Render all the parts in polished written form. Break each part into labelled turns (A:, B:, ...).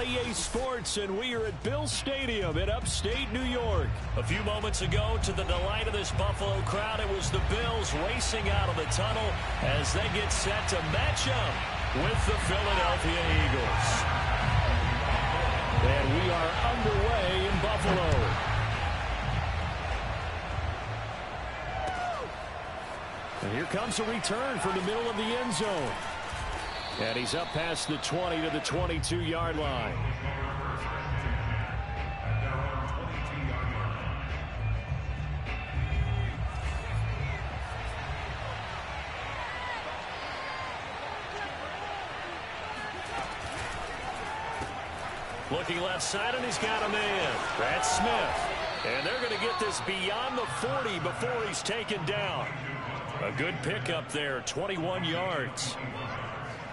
A: EA Sports, and we are at Bill Stadium in upstate New York. A few moments ago, to the delight of this Buffalo crowd, it was the Bills racing out of the tunnel as they get set to match up with the Philadelphia Eagles. And we are underway in Buffalo. And here comes a return from the middle of the end zone. And he's up past the 20 to the 22-yard line. Looking left side, and he's got a man. That's Smith. And they're going to get this beyond the 40 before he's taken down. A good pickup there, 21 yards.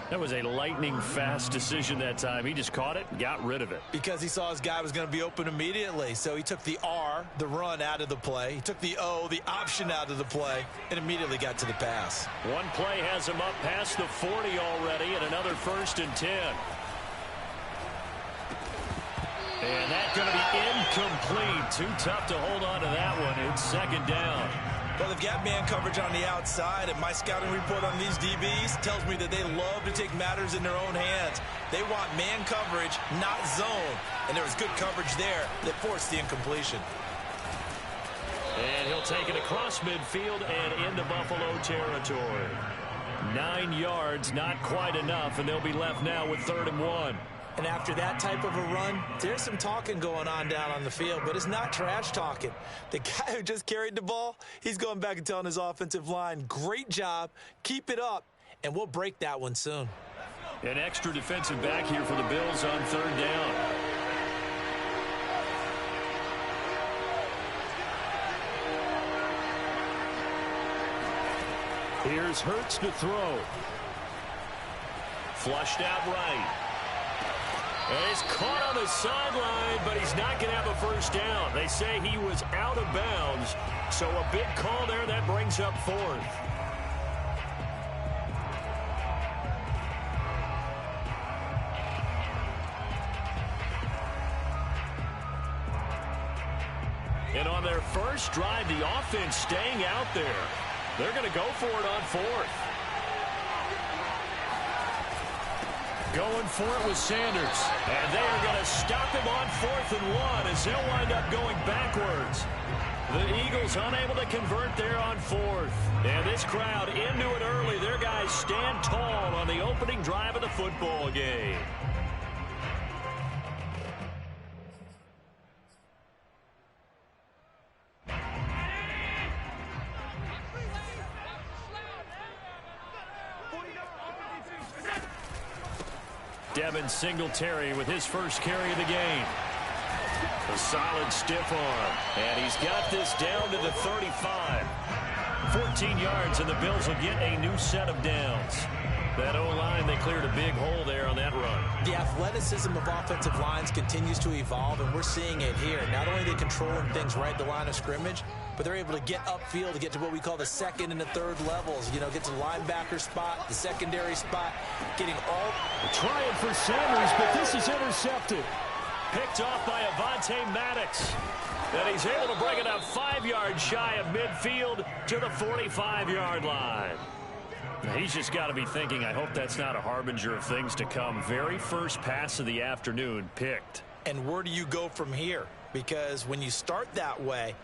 A: That was a lightning-fast decision that time. He just caught it and got rid of it.
B: Because he saw his guy was going to be open immediately. So he took the R, the run, out of the play. He took the O, the option, out of the play, and immediately got to the pass.
A: One play has him up past the 40 already, and another 1st and 10. And that's going to be incomplete. Too tough to hold on to that one. It's 2nd down.
B: Well, they've got man coverage on the outside, and my scouting report on these DBs tells me that they love to take matters in their own hands. They want man coverage, not zone. And there was good coverage there that forced the incompletion.
A: And he'll take it across midfield and into Buffalo territory. 9 yards, not quite enough, and they'll be left now with 3rd and 1.
B: And after that type of a run, there's some talking going on down on the field, but it's not trash talking. The guy who just carried the ball, he's going back and telling his offensive line, great job, keep it up, and we'll break that one soon.
A: An extra defensive back here for the Bills on 3rd down. Here's Hurts to throw. Flushed out right. And he's caught on the sideline, but he's not going to have a 1st down. They say he was out of bounds, so a big call there that brings up 4th. And on their first drive, the offense staying out there. They're going to go for it on 4th. Going for it with Sanders. And they are going to stop him on 4th and 1 as he'll wind up going backwards. The Eagles unable to convert there on 4th. And this crowd into it early. Their guys stand tall on the opening drive of the football game. Devin Singletary with his first carry of the game. A solid stiff arm. And he's got this down to the 35. 14 yards, and the Bills will get a new set of downs. That O-line, they cleared a big hole there on that run.
B: The athleticism of offensive lines continues to evolve, and we're seeing it here. Not only are they controlling things right at the line of scrimmage, but they're able to get upfield to get to what we call the 2nd and the 3rd levels. You know, get to the linebacker spot, the secondary spot, getting all...
A: Trying for Sanders, but this is intercepted. Picked off by Avonte Maddox. And he's able to bring it up 5 yards shy of midfield to the 45-yard line. He's just got to be thinking, I hope that's not a harbinger of things to come. Very first pass of the afternoon picked.
B: And where do you go from here? Because when you start that way,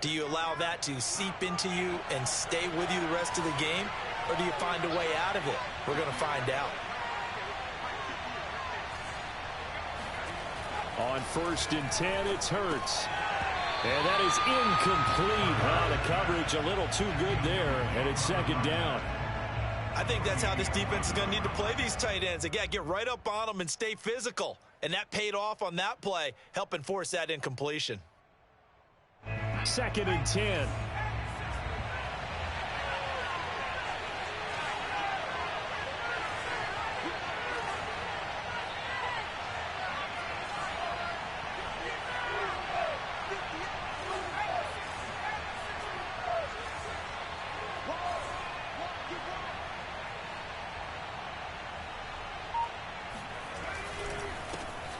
B: do you allow that to seep into you and stay with you the rest of the game? Or do you find a way out of it? We're going to find out.
A: On 1st and 10, it's Hurts. And that is incomplete. The coverage a little too good there, and it's 2nd down.
B: I think that's how this defense is going to need to play these tight ends. They got to get right up on them and stay physical. And that paid off on that play, helping force that incompletion.
A: 2nd and 10.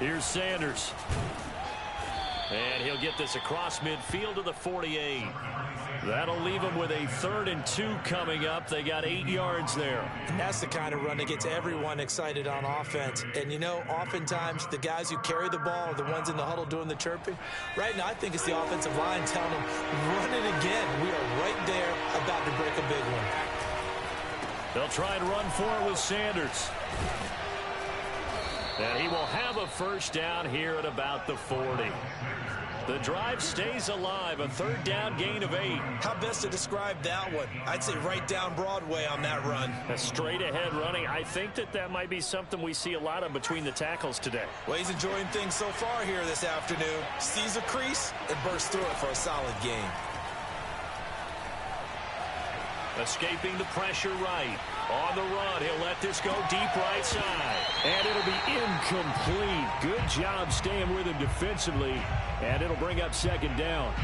A: Here's Sanders. And he'll get this across midfield to the 48. That'll leave him with a 3rd and 2 coming up. They got 8 yards there.
B: And that's the kind of run that gets everyone excited on offense. And, you know, oftentimes the guys who carry the ball are the ones in the huddle doing the chirping. Right now, I think it's the offensive line telling them, run it again. We are right there about to break a big one.
A: They'll try and run for it with Sanders. And he will have a first down here at about the 40. The drive stays alive, a 3rd down gain of 8.
B: How best to describe that one? I'd say right down Broadway on that run.
A: A straight-ahead running. I think that might be something we see a lot of between the tackles today.
B: Well, he's enjoying things so far here this afternoon. Sees a crease and bursts through it for a solid gain.
A: Escaping the pressure right. On the run, he'll let this go deep right side. And it'll be incomplete. Good job staying with him defensively. And it'll bring up 2nd down.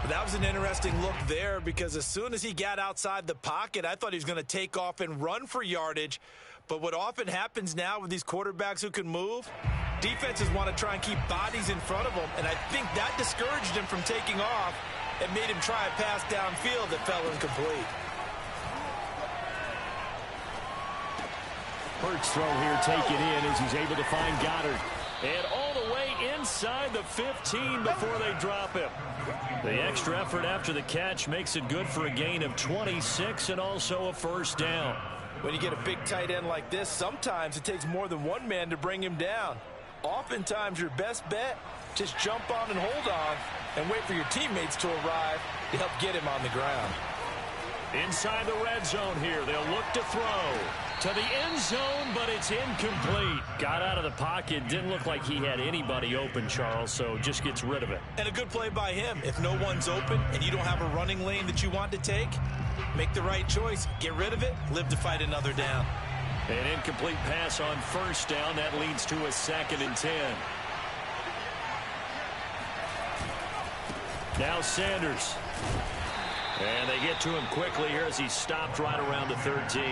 B: That was an interesting look there because as soon as he got outside the pocket, I thought he was going to take off and run for yardage. But what often happens now with these quarterbacks who can move, defenses want to try and keep bodies in front of them. And I think that discouraged him from taking off and made him try a pass downfield that fell incomplete.
A: Hurts throw here taken in as he's able to find Goddard. And all the way inside the 15 before they drop him. The extra effort after the catch makes it good for a gain of 26 and also a first down.
B: When you get a big tight end like this, sometimes it takes more than one man to bring him down. Oftentimes your best bet, just jump on and hold on and wait for your teammates to arrive to help get him on the ground.
A: Inside the red zone here, they'll look to throw to the end zone, but it's incomplete. Got out of the pocket, didn't look like he had anybody open, Charles, so just gets rid of it.
B: And a good play by him. If no one's open and you don't have a running lane that you want to take, make the right choice, get rid of it, live to fight another down.
A: An incomplete pass on first down, that leads to a 2nd and 10. Now Sanders. And they get to him quickly here as he stopped right around the 13.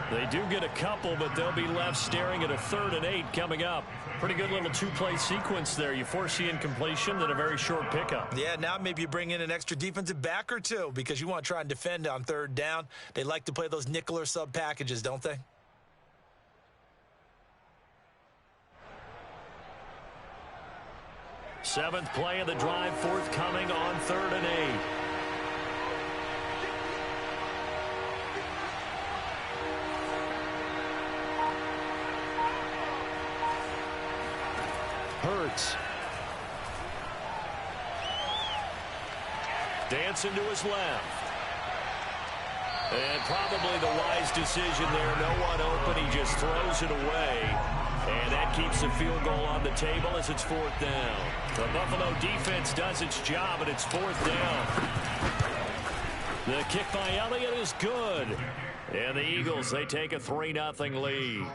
A: They do get a couple, but they'll be left staring at a 3rd and 8 coming up. Pretty good little 2-play sequence there. You force the incompletion, then a very short pickup.
B: Yeah, now maybe you bring in an extra defensive back or two because you want to try and defend on 3rd down. They like to play those nickel or sub packages, don't they?
A: Seventh play of the drive forthcoming on 3rd and 8. Hurts. Dancing to his left. And probably the wise decision there. No one open. He just throws it away. And that keeps the field goal on the table as it's 4th down. The Buffalo defense does its job, and it's 4th down. The kick by Elliott is good. And the Eagles, they take a 3-0 lead.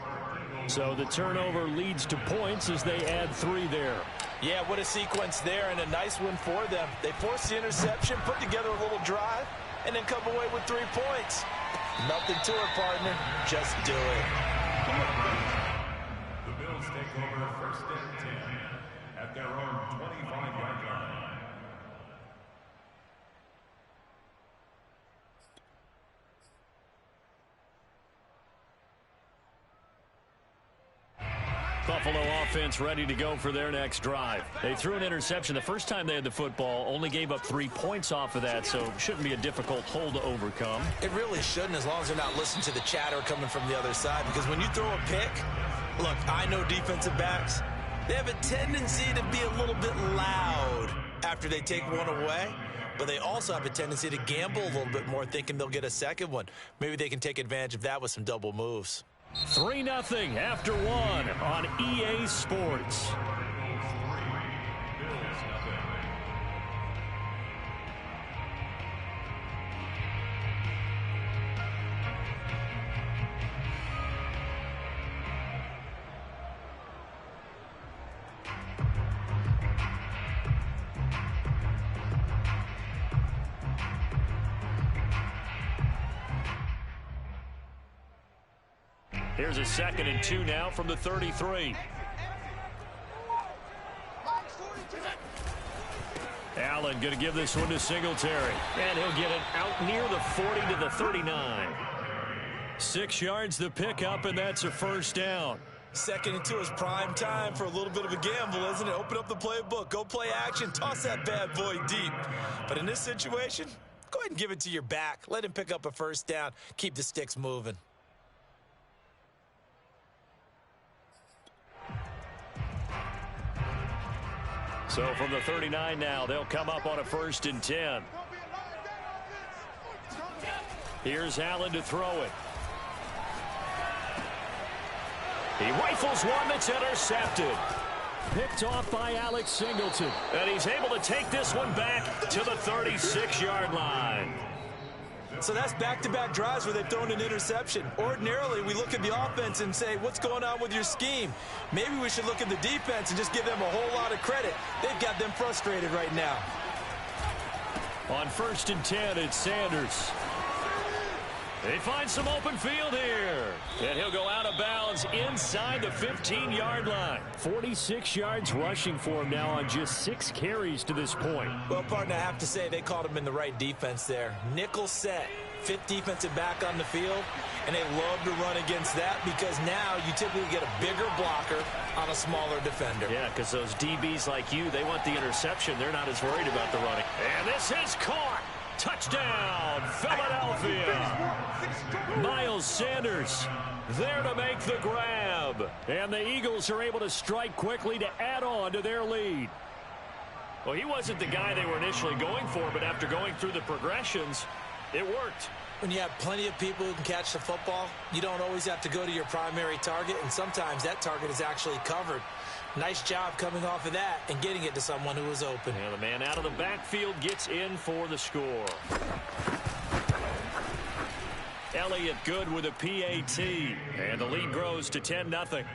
A: So the turnover leads to points as they add 3 there.
B: Yeah, what a sequence there and a nice win for them. They forced the interception, put together a little drive, and then come away with 3 points. Nothing to it, partner. Just do it.
C: The Bills take over 1st and 10 at their own 25-yard line.
A: Buffalo offense ready to go for their next drive. They threw an interception the first time they had the football, only gave up 3 points off of that, so shouldn't be a difficult hole to overcome.
B: It really shouldn't, as long as they're not listening to the chatter coming from the other side, because when you throw a pick, look, I know defensive backs, they have a tendency to be a little bit loud after they take one away, but they also have a tendency to gamble a little bit more, thinking they'll get a second one. Maybe they can take advantage of that with some double moves.
A: 3-0 after 1 on EA Sports. Here's a 2nd and 2 now from the 33. Allen going to give this one to Singletary. And he'll get it out near the 40 to the 39. 6 yards the pickup, and that's a first down.
B: Second and 2 is prime time for a little bit of a gamble, isn't it? Open up the playbook, go play action, toss that bad boy deep. But in this situation, go ahead and give it to your back. Let him pick up a first down. Keep the sticks moving.
A: So from the 39 now, they'll come up on a 1st and 10. Here's Allen to throw it. He rifles one that's intercepted. Picked off by Alex Singleton. And he's able to take this one back to the 36-yard line.
B: So that's back-to-back drives where they've thrown an interception. Ordinarily, we look at the offense and say, what's going on with your scheme? Maybe we should look at the defense and just give them a whole lot of credit. They've got them frustrated right now.
A: On 1st and 10, it's Sanders. They find some open field here. And he'll go out of bounds inside the 15-yard line. 46 yards rushing for him now on just 6 carries to this point.
B: Well, partner, I have to say they called him in the right defense there. Nickel set, 5th defensive back on the field, and they love to run against that because now you typically get a bigger blocker on a smaller defender.
A: Yeah, because those DBs like you, they want the interception. They're not as worried about the running. And this is caught. Touchdown, Philadelphia. Miles Sanders there to make the grab. And the Eagles are able to strike quickly to add on to their lead. Well, he wasn't the guy they were initially going for, but after going through the progressions, it worked.
B: When you have plenty of people who can catch the football, you don't always have to go to your primary target, and sometimes that target is actually covered. Nice job coming off of that and getting it to someone who was open.
A: Yeah, the man out of the backfield gets in for the score. Elliott good with a PAT, and the lead grows to 10-0.
C: Bills 10,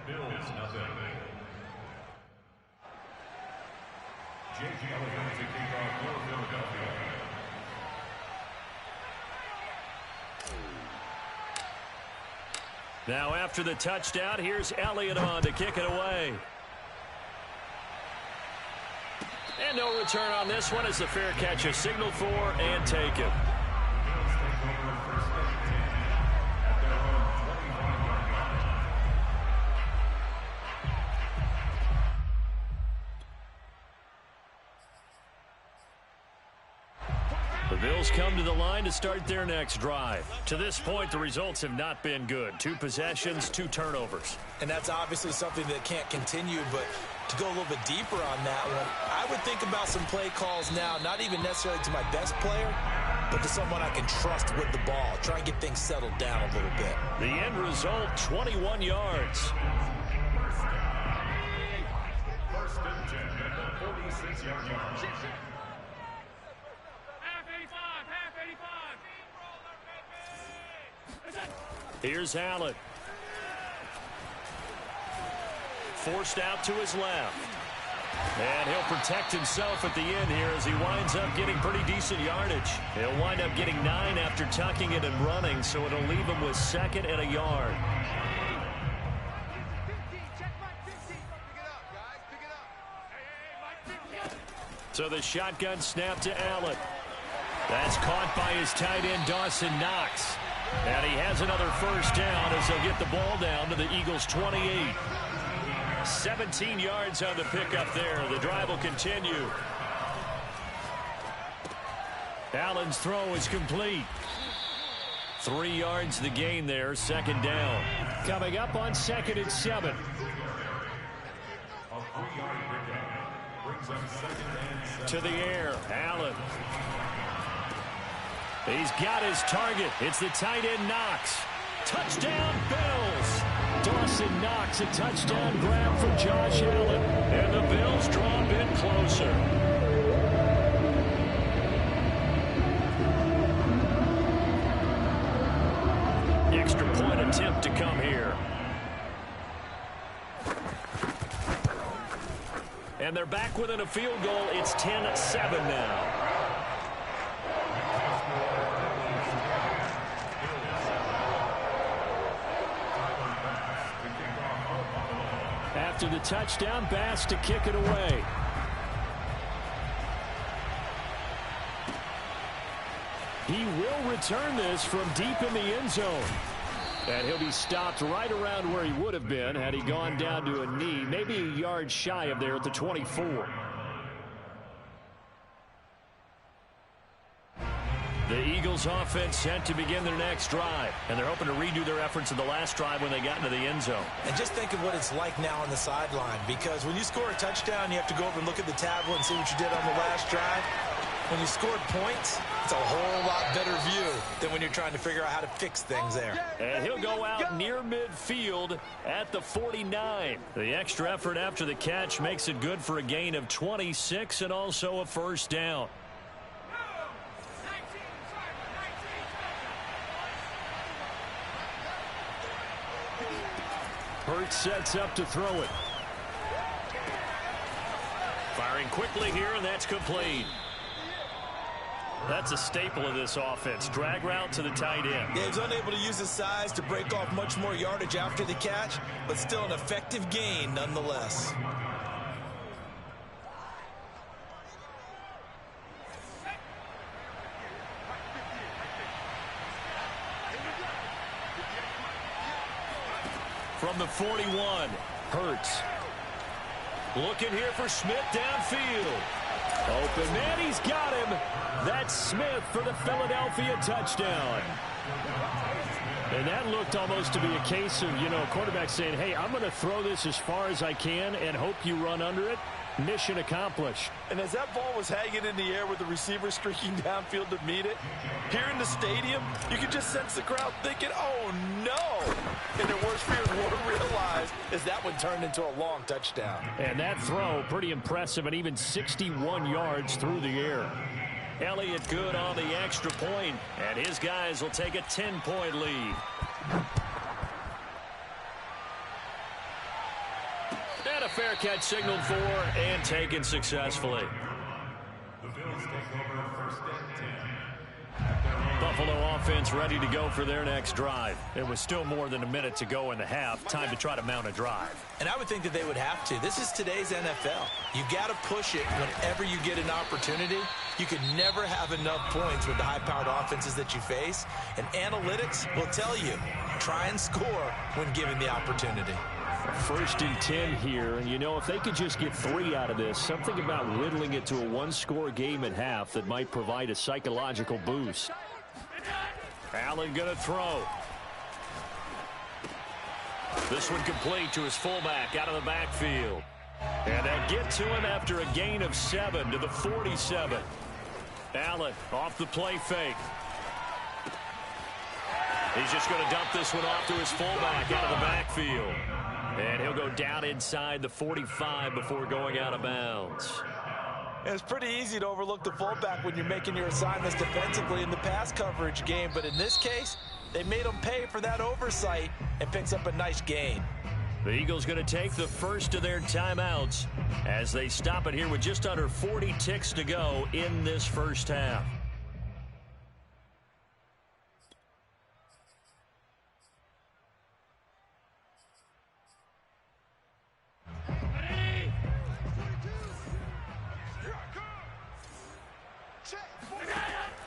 C: Bills nothing. Jake Elliott to kick off for Philadelphia.
A: Now after the touchdown, here's Elliott on to kick it away. And no return on this one as the fair catch is signaled for and taken. The Bills come to the line to start their next drive. To this point, the results have not been good. 2 possessions, 2 turnovers.
B: And that's obviously something that can't continue, but to go a little bit deeper on that one, I would think about some play calls now, not even necessarily to my best player, but to someone I can trust with the ball. Try and get things settled down a little bit.
A: The end result, 21 yards.
C: First and 10 at the 46-yard line.
A: Here's Allen. Forced out to his left. And he'll protect himself at the end here as he winds up getting pretty decent yardage. He'll wind up getting 9 after tucking it and running, so it'll leave him with 2nd and a yard. So the shotgun snap to Allen. That's caught by his tight end, Dawson Knox. And he has another first down as they'll get the ball down to the Eagles' 28. 17 yards on the pickup there. The drive will continue. Allen's throw is complete. 3 yards the gain there, 2nd down. Coming up on 2nd and 7.
C: A 3-yard pickup brings up 2nd and 7.
A: To the air, Allen. He's got his target. It's the tight end, Knox. Touchdown, Bills. Dawson Knox, a touchdown grab for Josh Allen. And the Bills draw a bit closer. Extra point attempt to come here. And they're back within a field goal. It's 10-7 now. After the touchdown, Bass to kick it away. He will return this from deep in the end zone. And he'll be stopped right around where he would have been had he gone down to a knee, maybe a yard shy of there at the 24. The Eagles offense set to begin their next drive, and they're hoping to redo their efforts in the last drive when they got into the end zone.
B: And just think of what it's like now on the sideline, because when you score a touchdown, you have to go over and look at the tablet and see what you did on the last drive. When you scored points, it's a whole lot better view than when you're trying to figure out how to fix things there.
A: And he'll go out near midfield at the 49. The extra effort after the catch makes it good for a gain of 26 and also a first down. Hurts sets up to throw it. Firing quickly here, and that's complete. That's a staple of this offense. Drag route to the tight end.
B: Yeah, he's unable to use his size to break off much more yardage after the catch, but still an effective gain nonetheless.
A: From the 41, Hurts. Looking here for Smith downfield. Open man, he's got him. That's Smith for the Philadelphia touchdown. And that looked almost to be a case of, quarterback saying, hey, I'm going to throw this as far as I can and hope you run under it. Mission accomplished.
D: And as that ball was hanging in the air with the receiver streaking downfield to meet it, here in the stadium, you could just sense the crowd thinking, oh, no. And their worst fears were realized as that one turned into a long touchdown.
A: And that throw, pretty impressive, and even 61 yards through the air. Elliott good on the extra point, and his guys will take a 10-point lead. And a fair catch signaled for and taken successfully.
C: The Bills take over first and 10.
A: Buffalo offense ready to go for their next drive. It was still more than a minute to go in the half. Time to try to mount a drive.
B: And I would think that they would have to. This is today's NFL. You got to push it whenever you get an opportunity. You can never have enough points with the high-powered offenses that you face. And analytics will tell you, try and score when given the opportunity.
A: First and 10 here, and if they could just get 3 out of this, something about whittling it to a one-score game at half that might provide a psychological boost. Allen going to throw. This one complete to his fullback out of the backfield. And they get to him after a gain of 7 to the 47. Allen off the play fake. He's just going to dump this one off to his fullback out of the backfield. And he'll go down inside the 45 before going out of bounds.
D: It's pretty easy to overlook the fullback when you're making your assignments defensively in the pass coverage game. But in this case, they made him pay for that oversight and picks up a nice gain.
A: The Eagles going to take the first of their timeouts as they stop it here with just under 40 ticks to go in this first half.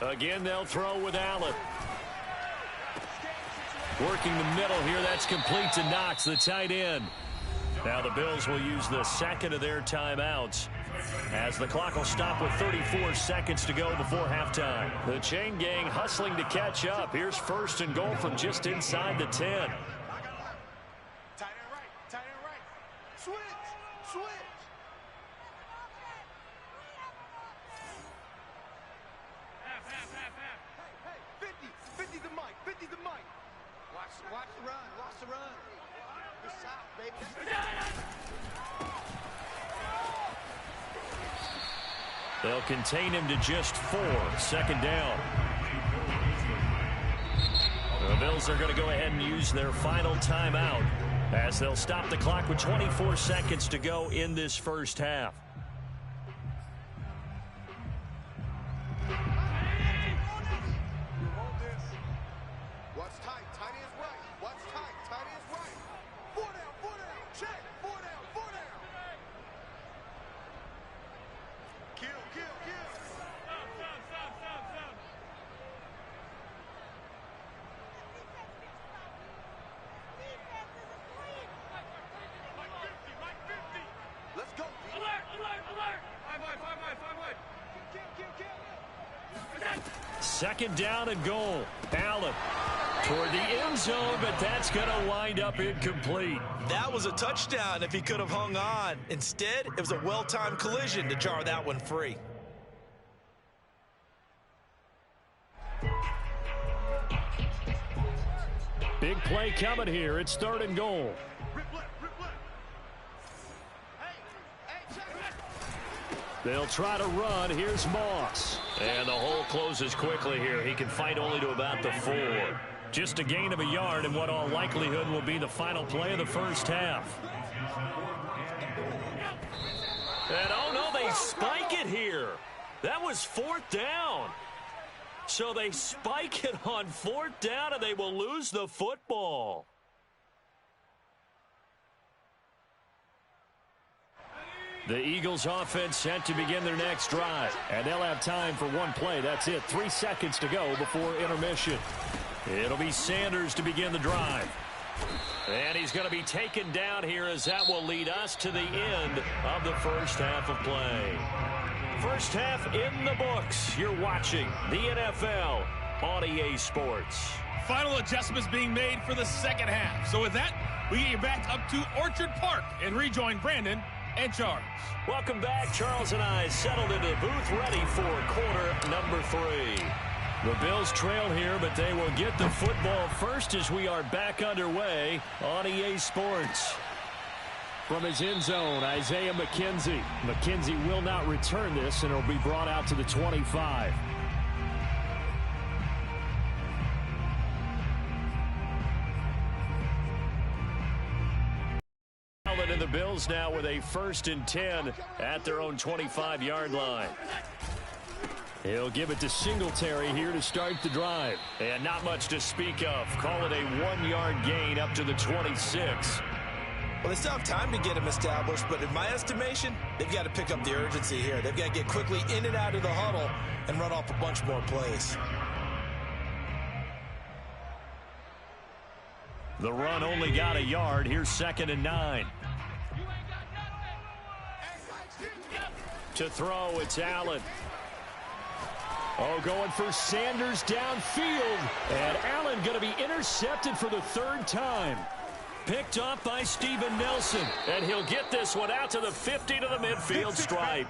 A: Again, they'll throw with Allen. Working the middle here. That's complete to Knox, the tight end. Now the Bills will use the second of their timeouts as the clock will stop with 34 seconds to go before halftime. The chain gang hustling to catch up. Here's first and goal from just inside the 10.
E: Tight end right. Switch. Hey, 50 the mic. Watch the run. Good shot, baby.
A: They'll contain him to just 4. Second down. The Bills are going to go ahead and use their final timeout as they'll stop the clock with 24 seconds to go in this first half.
E: Tight is right. 4 down. Check. 4 down.
A: Second down and goal. Allen toward the end zone, but that's going to wind up incomplete.
D: That was a touchdown if he could have hung on. Instead, it was a well-timed collision to jar that one free.
A: Big play coming here. It's third and goal. They'll try to run. Here's Moss. And the hole closes quickly here. He can fight only to about the 4. Just a gain of a yard in what all likelihood will be the final play of the first half. And oh no, they spike it here. That was fourth down. So they spike it on fourth down and they will lose the football. The Eagles offense set to begin their next drive. And they'll have time for one play. That's it. 3 seconds to go before intermission. It'll be Sanders to begin the drive. And he's going to be taken down here as that will lead us to the end of the first half of play. First half in the books. You're watching the NFL on EA Sports.
F: Final adjustments being made for the second half. So with that, we get you back up to Orchard Park and rejoin Brandon and Charles.
A: Welcome back. Charles and I settled into the booth ready for quarter number 3. The Bills trail here, but they will get the football first as we are back underway on EA Sports. From his end zone, Isaiah McKenzie. McKenzie will not return this, and it'll be brought out to the 25. And the Bills now with a 1st and 10 at their own 25-yard line. He'll give it to Singletary here to start the drive. And not much to speak of. Call it a 1-yard gain up to the 26.
B: Well, they still have time to get him established, but in my estimation, they've got to pick up the urgency here. They've got to get quickly in and out of the huddle and run off a bunch more plays.
A: The run only got a yard. Here's 2nd and 9. To throw, it's Allen. Oh, going for Sanders downfield. And Allen going to be intercepted for the 3rd time. Picked off by Steven Nelson. And he'll get this one out to the 50 to the midfield stripe.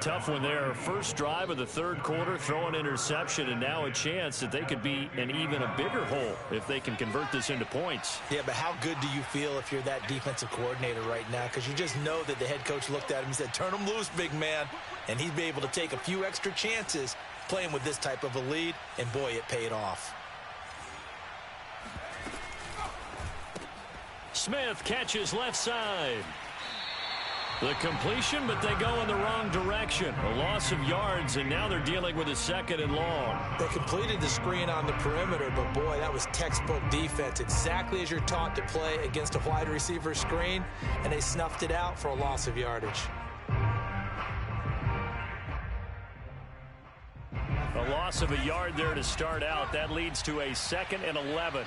A: Tough one there. First drive of the 3rd quarter, throw an interception, and now a chance that they could be in even a bigger hole if they can convert this into points.
B: Yeah, but how good do you feel if you're that defensive coordinator right now? Because you just know that the head coach looked at him and said, turn him loose, big man. And he'd be able to take a few extra chances playing with this type of a lead, and boy, it paid off.
A: Smith catches left side. The completion, but they go in the wrong direction. A loss of yards, and now they're dealing with a 2nd and long.
B: They completed the screen on the perimeter, but boy, that was textbook defense. Exactly as you're taught to play against a wide receiver screen, and they snuffed it out for a loss of yardage.
A: A loss of a yard there to start out. That leads to a 2nd and 11.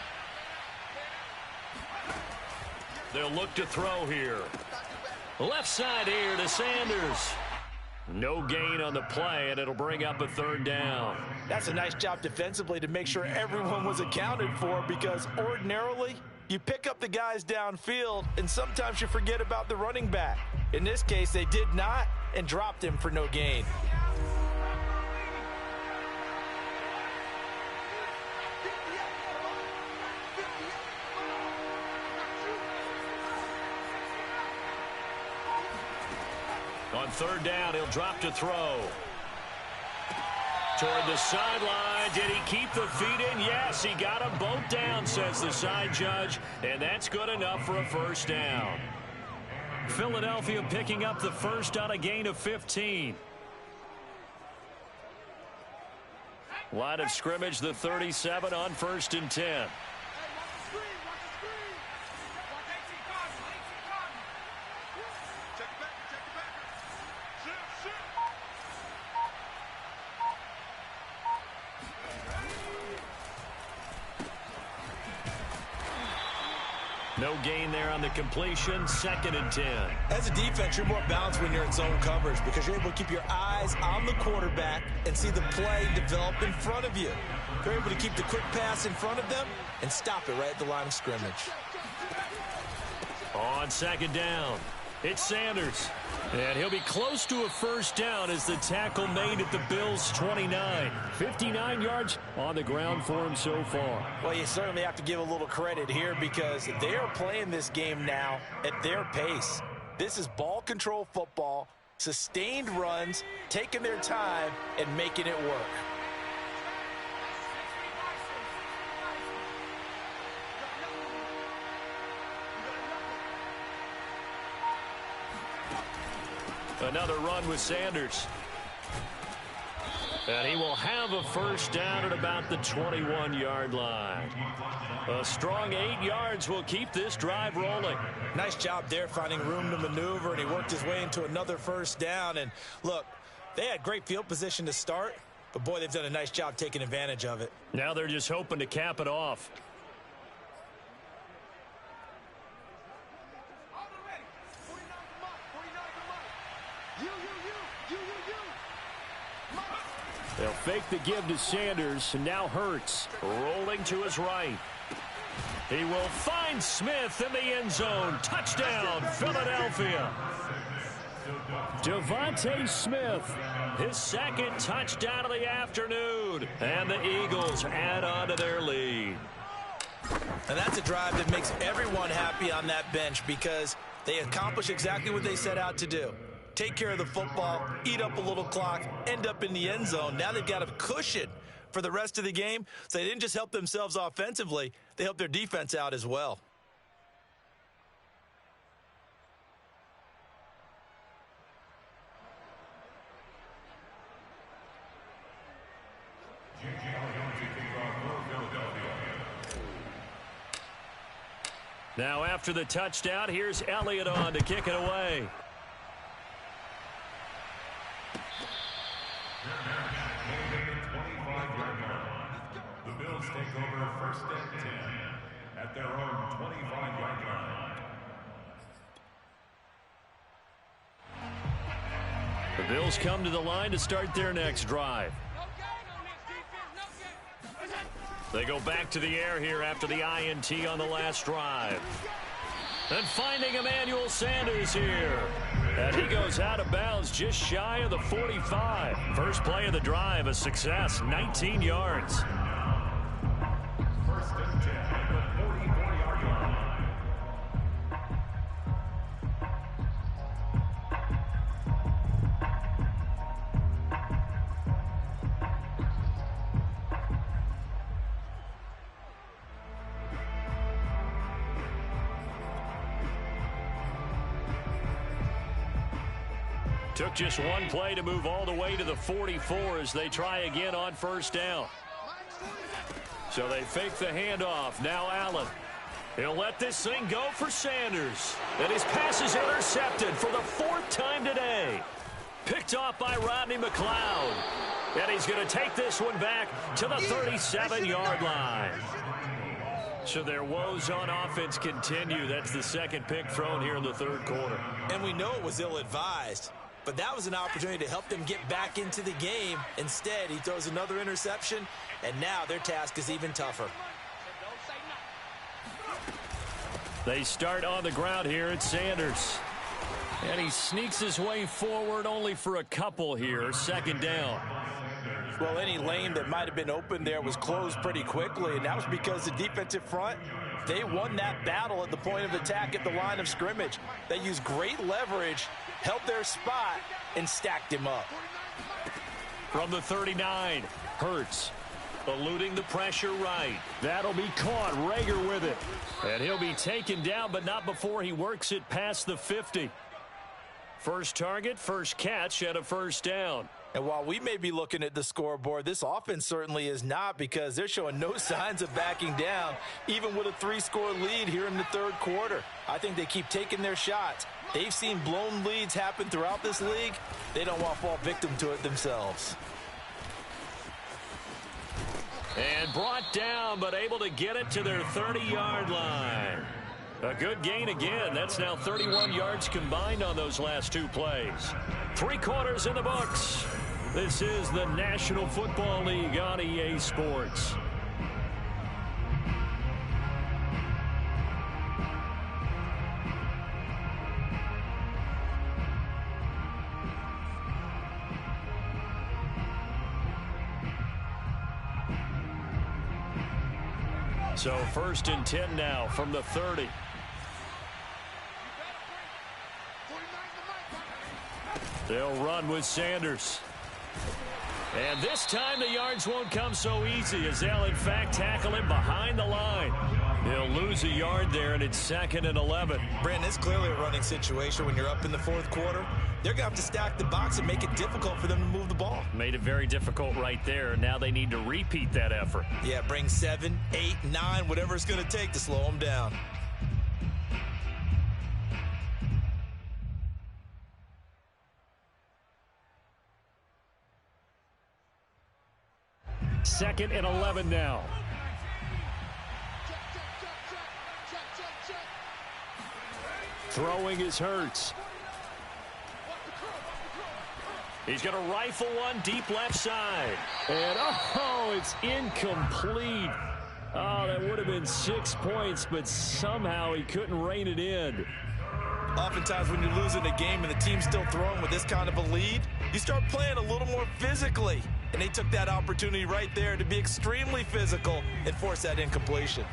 A: They'll look to throw here. Left side here to Sanders. No gain on the play, and it'll bring up a 3rd down.
D: That's a nice job defensively to make sure everyone was accounted for, because ordinarily you pick up the guys downfield and sometimes you forget about the running back. In this case, they did not and dropped him for no gain.
A: On 3rd down, he'll drop to throw. Toward the sideline. Did he keep the feet in? Yes, he got them both down, says the side judge. And that's good enough for a 1st down. Philadelphia picking up the 1st on a gain of 15. Line of scrimmage, the 37 on 1st and 10. No gain there on the completion. 2nd and 10.
B: As a defense, you're more balanced when you're in zone coverage because you're able to keep your eyes on the quarterback and see the play develop in front of you. They're able to keep the quick pass in front of them and stop it right at the line of scrimmage.
A: On 2nd down, it's Sanders. And he'll be close to a first down as the tackle made at the Bills' 29. 59 yards on the ground for him so far.
B: Well, you certainly have to give a little credit here because they are playing this game now at their pace. This is ball control football, sustained runs, taking their time, and making it work.
A: Another run with Sanders. And he will have a first down at about the 21-yard line. A strong 8 yards will keep this drive rolling.
B: Nice job there finding room to maneuver, and he worked his way into another first down. And look, they had great field position to start, but boy, they've done a nice job taking advantage of it.
A: Now they're just hoping to cap it off. They'll fake the give to Sanders, and now Hurts rolling to his right. He will find Smith in the end zone. Touchdown, Philadelphia. Devontae Smith, his 2nd touchdown of the afternoon. And the Eagles add on to their lead.
B: And that's a drive that makes everyone happy on that bench because they accomplish exactly what they set out to do. Take care of the football, eat up a little clock, end up in the end zone. Now they've got a cushion for the rest of the game. So they didn't just help themselves offensively, they helped their defense out as well.
A: Now after the touchdown, here's Elliott on to kick it away.
C: The Bills take over 1st and 10 at their own 25-yard line.
A: The Bills come to the line to start their next drive. They go back to the air here after the INT on the last drive. And finding Emmanuel Sanders here. And he goes out of bounds just shy of the 45. First play of the drive, a success, 19 yards.
C: 1st and 10 at the 44-yard line.
A: Took just one play to move all the way to the 44 as they try again on first down. So they fake the handoff. Now Allen. He'll let this thing go for Sanders. And his pass is intercepted for the 4th time today. Picked off by Rodney McLeod. And he's going to take this one back to the 37-yard line. So their woes on offense continue. That's the 2nd pick thrown here in the 3rd quarter.
B: And we know it was ill-advised. But that was an opportunity to help them get back into the game. Instead, he throws another interception, and now their task is even tougher.
A: They start on the ground here at Sanders. And he sneaks his way forward only for a couple here. 2nd down.
B: Well, any lane that might have been open there was closed pretty quickly, and that was because the defensive front, they won that battle at the point of attack at the line of scrimmage. They used great leverage, held their spot, and stacked him up.
A: From the 39, Hurts eluding the pressure right. That'll be caught. Rager with it. And he'll be taken down, but not before he works it past the 50. First target, first catch, and a first down.
B: And while we may be looking at the scoreboard, this offense certainly is not because they're showing no signs of backing down, even with a 3-score lead here in the 3rd quarter. I think they keep taking their shots. They've seen blown leads happen throughout this league. They don't want to fall victim to it themselves.
A: And brought down, but able to get it to their 30-yard line. A good gain again. That's now 31 yards combined on those last 2 plays. 3 quarters in the books. This is the National Football League on EA Sports. So 1st and 10 now from the 30. They'll run with Sanders. And this time the yards won't come so easy as they'll in fact tackle him behind the line. He'll lose a yard there, and it's 2nd and 11.
B: Brandon, it's clearly a running situation when you're up in the 4th quarter. They're going to have to stack the box and make it difficult for them to move the ball.
A: Made it very difficult right there. Now they need to repeat that effort.
B: Yeah, bring 7, 8, 9, whatever it's going to take to slow them down.
A: Second and 11 now. Throwing is Hurts. He's going to rifle one deep left side. And, oh, it's incomplete. Oh, that would have been 6 points, but somehow he couldn't rein it in.
D: Oftentimes when you're losing a game and the team's still throwing with this kind of a lead, you start playing a little more physically. And they took that opportunity right there to be extremely physical and force that incompletion.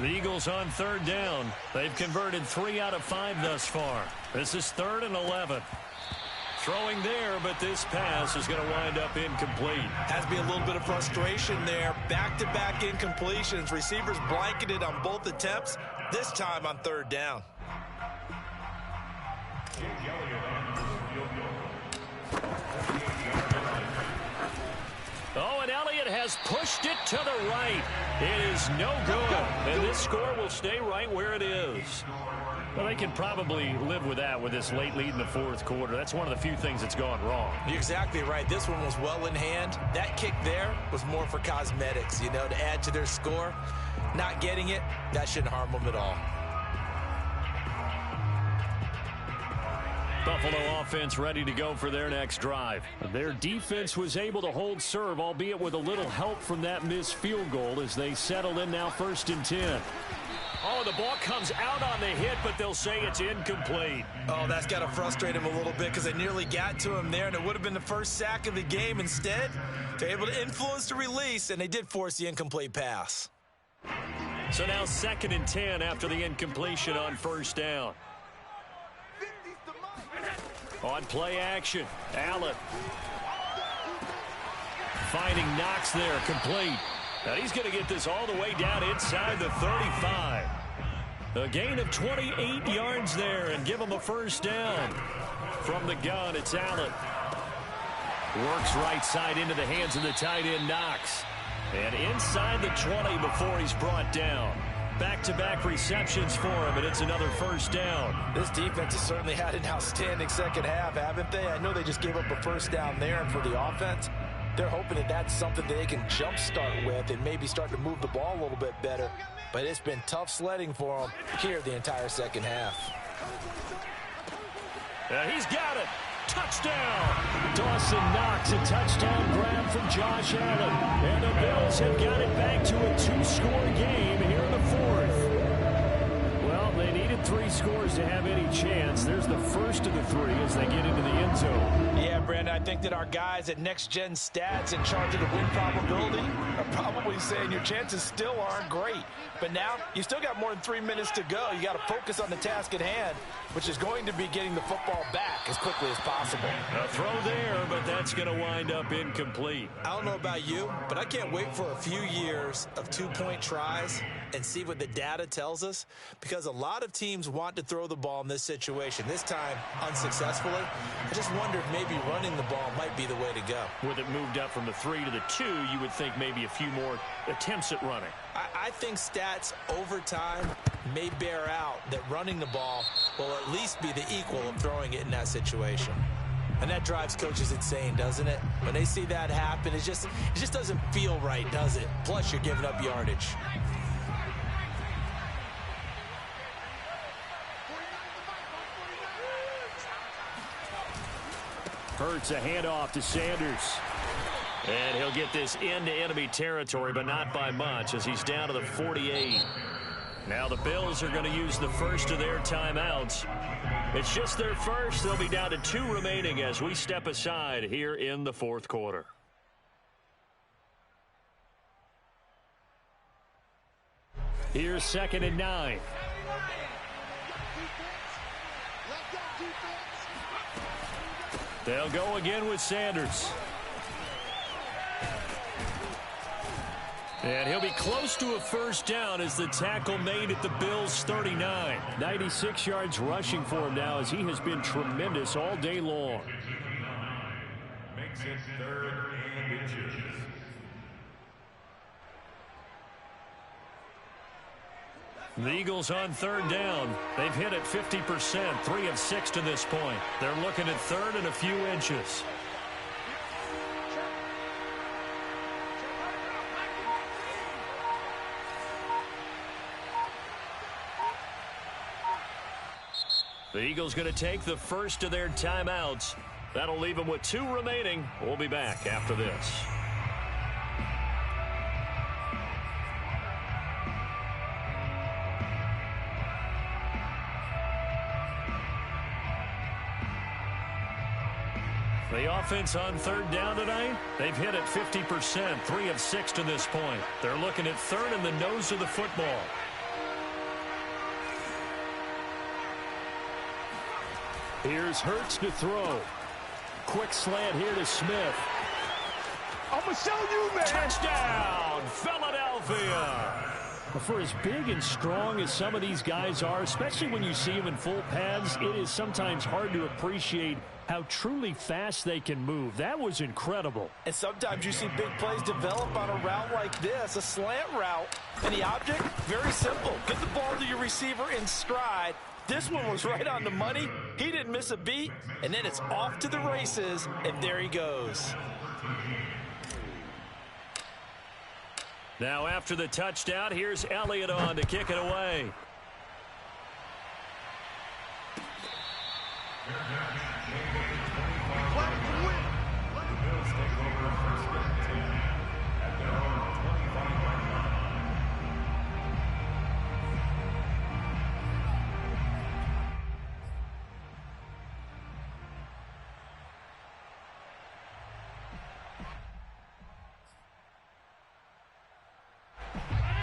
A: The Eagles on 3rd down. They've converted 3 out of 5 thus far. This is 3rd and 11. Throwing there, but this pass is going to wind up incomplete.
D: Has to be a little bit of frustration there. Back-to-back incompletions. Receivers blanketed on both attempts, this time on 3rd down.
A: Oh, and Elliott has pushed it to the right. It is no good. And this score will stay right where it is. Well, they can probably live with that with this late lead in the 4th quarter. That's one of the few things that's gone wrong.
B: You're exactly right. This one was well in hand. That kick there was more for cosmetics, you know, to add to their score. Not getting it, that shouldn't harm them at all.
A: Buffalo offense ready to go for their next drive. Their defense was able to hold serve, albeit with a little help from that missed field goal as they settle in now 1st and 10. Oh, the ball comes out on the hit, but they'll say it's incomplete.
B: Oh, that's got to frustrate him a little bit because they nearly got to him there, and it would have been the first sack of the game. Instead, they're able to influence the release, and they did force the incomplete pass.
A: So now 2nd and 10 after the incompletion on 1st down. On play action, Allen. Finding Knox there, complete. And he's going to get this all the way down inside the 35. A gain of 28 yards there and give him a 1st down. From the gun, it's Allen. Works right side into the hands of the tight end, Knox. And inside the 20 before he's brought down. Back-to-back receptions for him, and it's another 1st down.
D: This defense has certainly had an outstanding second half, haven't they? I know they just gave up a 1st down there, and for the offense, they're hoping that that's something that they can jumpstart with and maybe start to move the ball a little bit better. But it's been tough sledding for them here the entire second half.
A: And he's got it. Touchdown. Dawson Knox, a touchdown grab from Josh Allen. And the Bills have got it back to a 2-score game here in the 4th. Well, they needed 3 scores to have any chance. There's the first of the 3 as they get into the end zone.
D: Yeah, Brandon, I think that our guys at Next Gen Stats in charge of the win probability are probably saying your chances still aren't great. But now you still got more than 3 minutes to go. You got to focus on the task at hand, which is going to be getting the football back as quickly as possible.
A: A throw there, but that's going to wind up incomplete.
B: I don't know about you, but I can't wait for a few years of 2-point tries and see what the data tells us, because a lot of teams want to throw the ball in this situation. This time, unsuccessfully. I just wondered maybe running the ball might be the way to go.
A: With it moved up from the 3 to the 2, you would think maybe a few more attempts at running.
B: I think stats over time may bear out that running the ball will at least be the equal of throwing it in that situation. And that drives coaches insane, doesn't it? When they see that happen, it just doesn't feel right, does it? Plus, you're giving up yardage.
A: Hurts a handoff to Sanders. And he'll get this into enemy territory, but not by much, as he's down to the 48. Now the Bills are going to use the first of their timeouts. It's just their first. They'll be down to 2 remaining as we step aside here in the fourth quarter. Here's 2nd and 9. They'll go again with Sanders. And he'll be close to a first down as the tackle made at the Bills' 39. 96 yards rushing for him now as he has been tremendous all day long.
C: Makes it 3rd and inches.
A: The Eagles on 3rd down. They've hit it 50%, 3 of 6 to this point. They're looking at 3rd and a few inches. The Eagles going to take the first of their timeouts. That'll leave them with 2 remaining. We'll be back after this. The offense on 3rd down tonight, they've hit it 50%, 3 of 6 to this point. They're looking at 3rd in the nose of the football. Here's Hurts to throw. Quick slant here to Smith.
E: I'm going to show you, man.
A: Touchdown, Philadelphia. For as big and strong as some of these guys are, especially when you see them in full pads, it is sometimes hard to appreciate how truly fast they can move. That was incredible.
D: And sometimes you see big plays develop on a route like this, a slant route. And the object, very simple. Get the ball to your receiver in stride. This one was right on the money. He didn't miss a beat. And then it's off to the races, and there he goes.
A: Now after the touchdown, here's Elliott on to kick it away.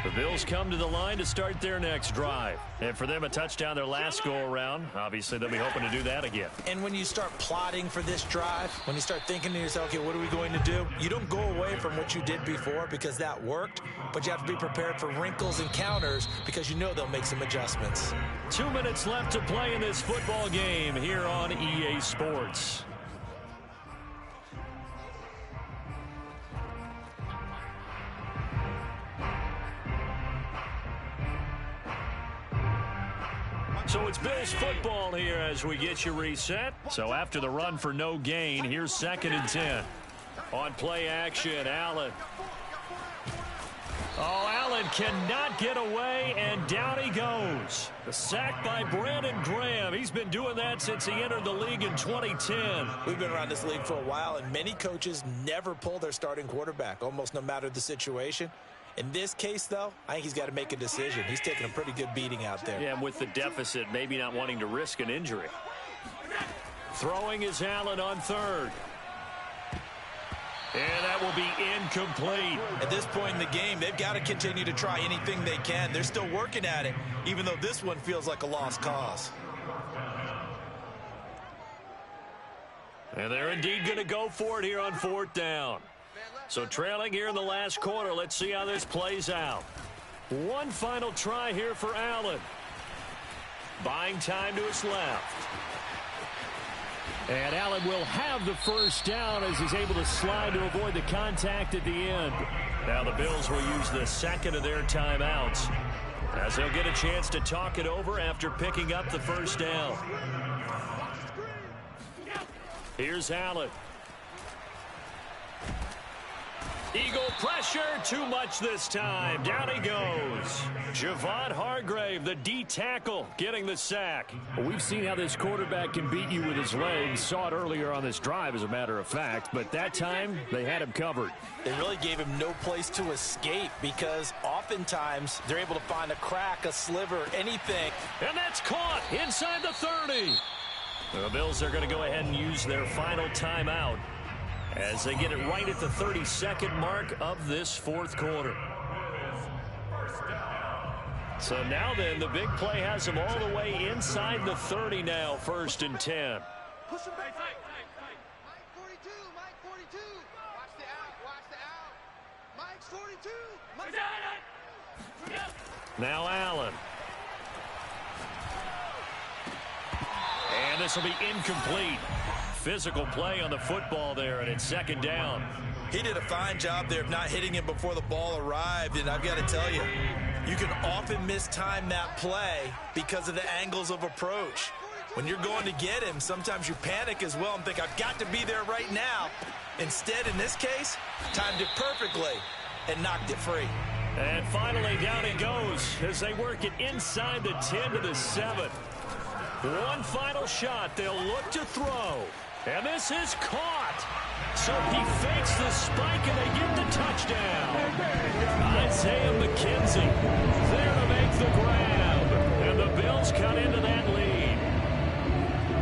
A: The Bills come to the line to start their next drive. And for them, a touchdown their last go-around. Obviously, they'll be hoping to do that again.
B: And when you start plotting for this drive, when you start thinking to yourself, okay, what are we going to do? You don't go away from what you did before because that worked, but you have to be prepared for wrinkles and counters because you know they'll make some adjustments.
A: 2 minutes left to play in this football game here on EA Sports. So it's Bills football here as we get you reset. So after the run for no gain, here's 2nd and 10. On play action, Allen. Oh, Allen cannot get away, and down he goes. The sack by Brandon Graham. He's been doing that since he entered the league in 2010.
B: We've been around this league for a while, and many coaches never pull their starting quarterback, almost no matter the situation. In this case, though, I think he's got to make a decision. He's taking a pretty good beating out there.
A: Yeah, and with the deficit, maybe not wanting to risk an injury. Throwing is Allen on 3rd. And that will be incomplete.
B: At this point in the game, they've got to continue to try anything they can. They're still working at it, even though this one feels like a lost cause.
A: And they're indeed going to go for it here on 4th down. So trailing here in the last quarter, let's see how this plays out. One final try here for Allen. Buying time to his left. And Allen will have the first down as he's able to slide to avoid the contact at the end. Now the Bills will use the 2nd of their timeouts as they'll get a chance to talk it over after picking up the first down. Eagle pressure, too much this time. Down he goes. Javon Hargrave, the D tackle, getting the sack.
G: Well, we've seen how this quarterback can beat you with his legs. Saw it earlier on this drive, as a matter of fact. But that time, they had him covered.
B: They really gave him no place to escape because oftentimes they're able to find a crack, a sliver, anything.
A: And that's caught inside the 30. The Bills are going to go ahead and use their final timeout as they get it right at the 32nd mark of this fourth quarter. So now then, the big play has them all the way inside the 30 now, 1st and 10.
E: Push him back. Mike 42, Mike 42. Watch the out. Mike's 42.
A: Now Allen. And this will be incomplete. Physical play on the football there, and it's 2nd down.
B: He did a fine job there of not hitting him before the ball arrived, and I've got to tell you, you can often mistime that play because of the angles of approach. When you're going to get him, sometimes you panic as well and think, I've got to be there right now. Instead, in this case, timed it perfectly and knocked it free.
A: And finally, down he goes as they work it inside the 10 to the 7. One final shot. They'll look to throw. And this is caught. So he fakes the spike, and they get the touchdown. Isaiah McKenzie there to make the grab. And the Bills cut into that lead.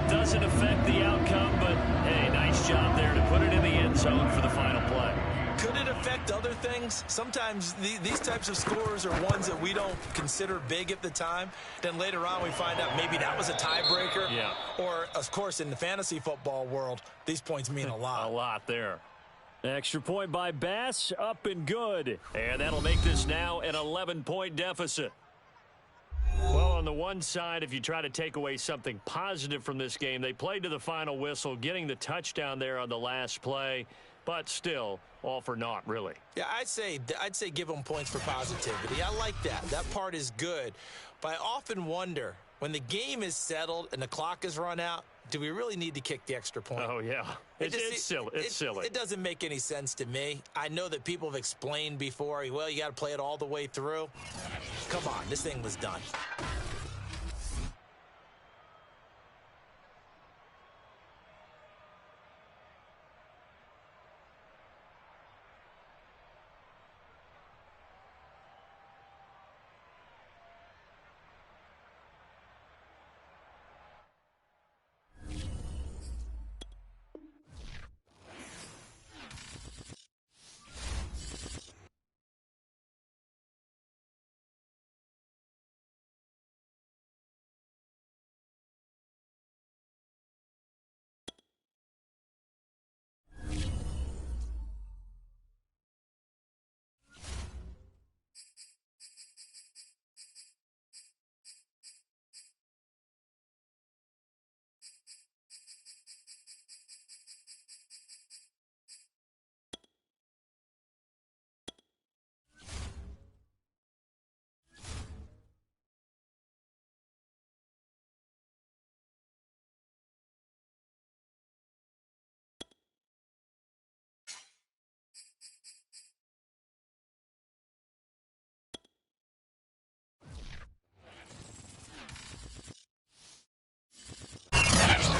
A: Doesn't affect the outcome, but, hey, nice job there to put it in the end zone for the final play.
B: Could it affect other things? Sometimes these types of scores are ones that we don't consider big at the time. Then later on we find out maybe that was a tiebreaker.
A: Yeah.
B: Or, of course, in the fantasy football world, these points mean a lot.
A: A lot there. Extra point by Bass, up and good. And that'll make this now an 11-point deficit. Well, on the one side, if you try to take away something positive from this game, they played to the final whistle, getting the touchdown there on the last play. But still, all for naught, really.
B: Yeah, I'd say give them points for positivity. I like that. That part is good. But I often wonder, when the game is settled and the clock is run out, do we really need to kick the extra point?
A: Oh, yeah. It's silly. It's silly.
B: It doesn't make any sense to me. I know that people have explained before, well, you got to play it all the way through. Come on, this thing was done.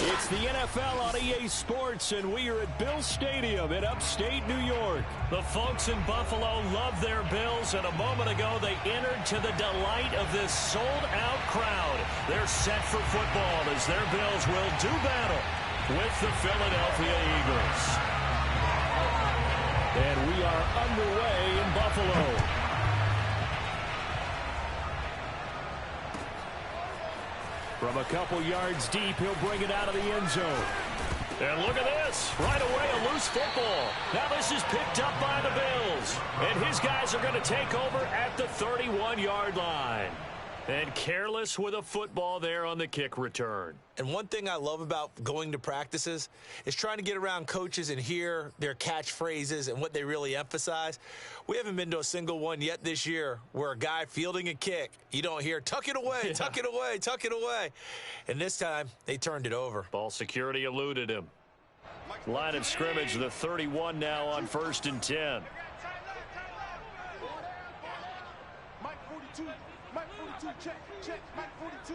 A: It's the NFL on EA Sports, and we are at Bill Stadium in upstate New York. The folks in Buffalo love their Bills, and a moment ago they entered to the delight of this sold-out crowd. They're set for football as their Bills will do battle with the Philadelphia Eagles. And we are underway in Buffalo. From a couple yards deep, he'll bring it out of the end zone. And look at this. Right away, a loose football. Now this is picked up by the Bills. And his guys are going to take over at the 31-yard line. And careless with a football there on the kick return.
B: And one thing I love about going to practices is trying to get around coaches and hear their catchphrases and what they really emphasize. We haven't been to a single one yet this year where a guy fielding a kick, you don't hear, tuck it away, tuck it away, tuck it away. And this time, they turned it over.
A: Ball security eluded him. Line of scrimmage, the 31 now on 1st and 10.
E: Mike 42. Mike 42. Check. Mike 42.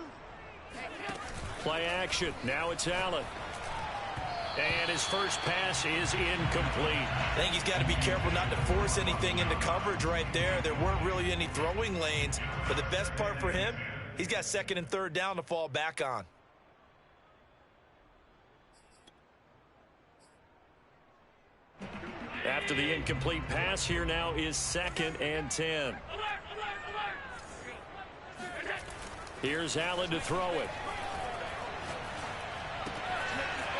A: Play action. Now it's Allen. And his first pass is incomplete.
B: I think he's got to be careful not to force anything into coverage right there. There weren't really any throwing lanes. But the best part for him, he's got 2nd and 3rd down to fall back on.
A: After the incomplete pass, here now is 2nd and 10. Here's Allen to throw it.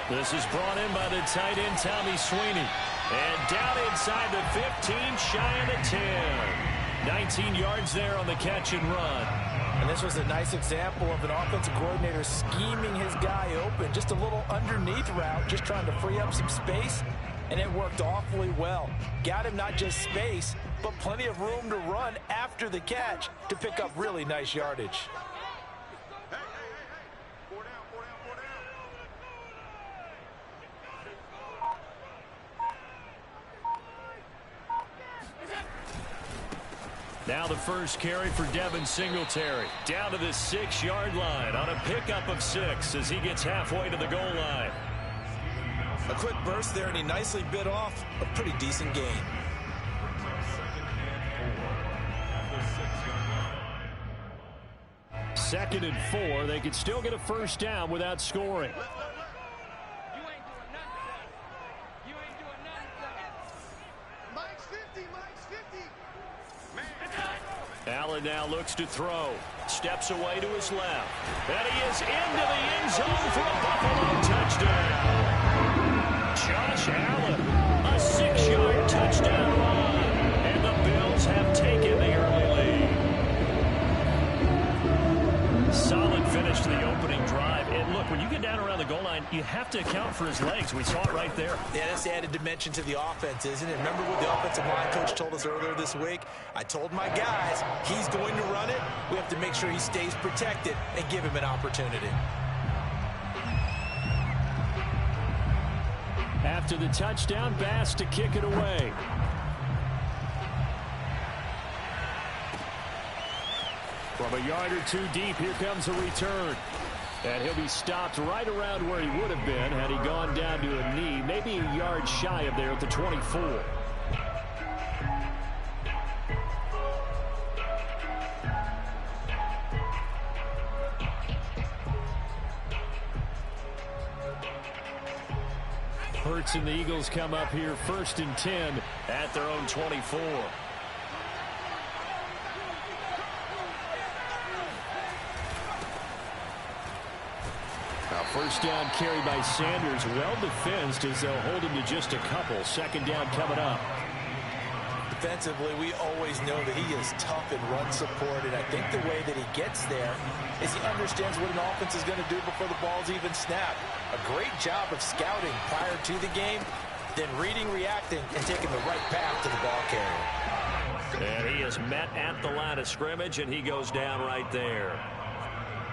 A: This is brought in by the tight end, Tommy Sweeney. And down inside the 15, shy of the 10. 19 yards there on the catch and run.
B: And this was a nice example of an offensive coordinator scheming his guy open. Just a little underneath route, just trying to free up some space. And it worked awfully well. Got him not just space, but plenty of room to run after the catch to pick up really nice yardage.
A: Now the first carry for Devin Singletary. Down to the 6-yard line on a pickup of 6 as he gets halfway to the goal line.
B: A quick burst there, and he nicely bit off a pretty decent gain.
A: Second and 4. They could still get a first down without scoring. Allen now looks to throw. Steps away to his left. And he is into the end zone for a Buffalo touchdown. Josh Allen, a 6-yard touchdown run. And the Bills have taken the early lead. Solid finish to the opening drive. And look, when you get down around the goal line, you have to account for his legs. We saw it right there.
B: Yeah, that's the added dimension to the offense, isn't it? Remember what the offensive line coach told us earlier this week? I told my guys, he's going to run it. We have to make sure he stays protected and give him an opportunity.
A: After the touchdown, Bass to kick it away. From a yard or two deep, here comes a return. And he'll be stopped right around where he would have been had he gone down to a knee, maybe a yard shy of there at the 24. Hurts and the Eagles come up here 1st and 10 at their own 24. Now first down carry by Sanders, well defensed as they'll hold him to just a couple. 2nd down coming up.
B: Defensively, we always know that he is tough in run support, and I think the way that he gets there is he understands what an offense is going to do before the ball's even snapped. A great job of scouting prior to the game, then reading, reacting, and taking the right path to the ball carrier.
A: And he is met at the line of scrimmage, and he goes down right there.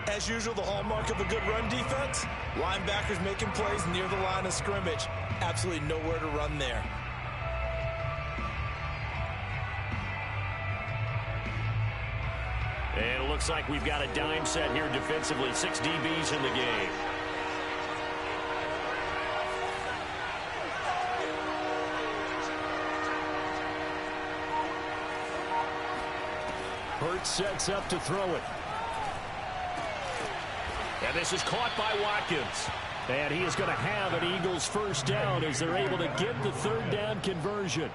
B: As usual, the hallmark of a good run defense, linebackers making plays near the line of scrimmage. Absolutely nowhere to run there.
A: And it looks like we've got a dime set here defensively. 6 DBs in the game. Hurts sets up to throw it. And this is caught by Watkins. And he is going to have an Eagles first down as they're able to get the 3rd down conversion.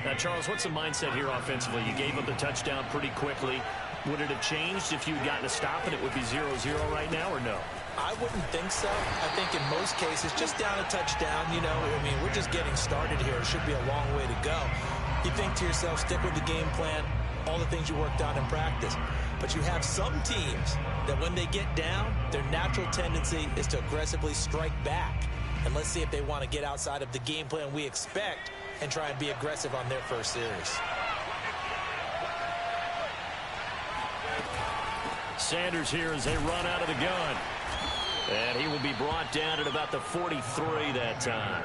A: Now, Charles, what's the mindset here offensively? You gave up the touchdown pretty quickly. Would it have changed if you had gotten a stop and it would be 0-0 right now, or no?
B: I wouldn't think so. I think in most cases, just down a touchdown, you know, I mean, we're just getting started here. It should be a long way to go. You think to yourself, stick with the game plan, all the things you worked on in practice. But you have some teams that when they get down, their natural tendency is to aggressively strike back. And let's see if they want to get outside of the game plan we expect and try and be aggressive on their first series.
A: Sanders here as they run out of the gun. And he will be brought down at about the 43 that time.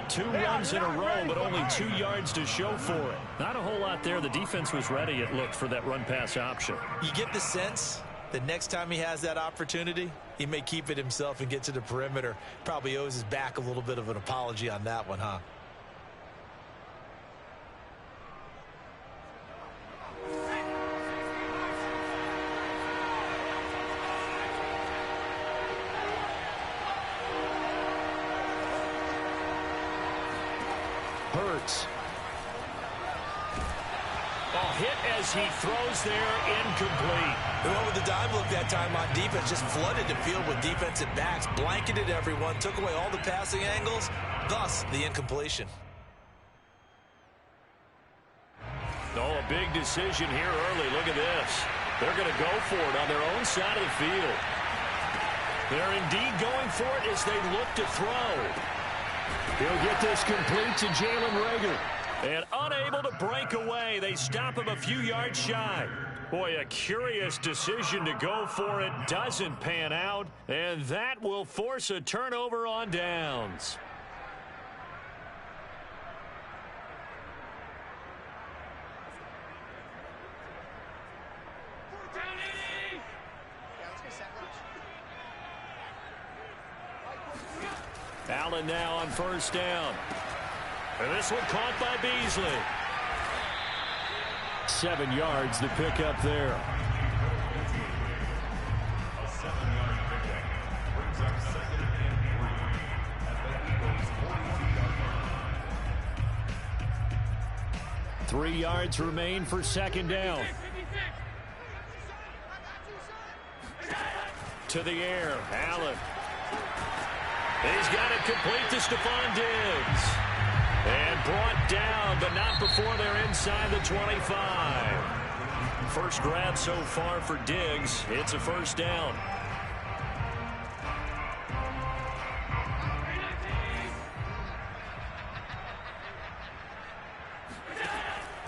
A: 2 runs in a row, but only 2 yards to show for it. Not a whole lot there. The defense was ready, it looked, for that run-pass option.
B: You get the sense that next time he has that opportunity, he may keep it himself and get to the perimeter. Probably owes his back a little bit of an apology on that one, huh?
A: Hurts. Ball hit as he throws there, incomplete.
B: The one with the dime look that time on defense just flooded the field with defensive backs, blanketed everyone, took away all the passing angles, thus the incompletion.
A: Oh, a big decision here early. Look at this. They're going to go for it on their own side of the field. They're indeed going for it as they look to throw. He'll get this complete to Jalen Reagor. And unable to break away, they stop him a few yards shy. Boy, a curious decision to go for it. Doesn't pan out, and that will force a turnover on downs. Allen now on first down. And this one caught by Beasley. 7 yards the pickup there.
C: A 7-yard pickup brings up 2nd and 3 at the Eagles' 42-yard line.
A: 3 yards remain for second down. To the air, Allen. He's got it complete to Stephon Diggs. And brought down, but not before they're inside the 25. First grab so far for Diggs. It's a first down.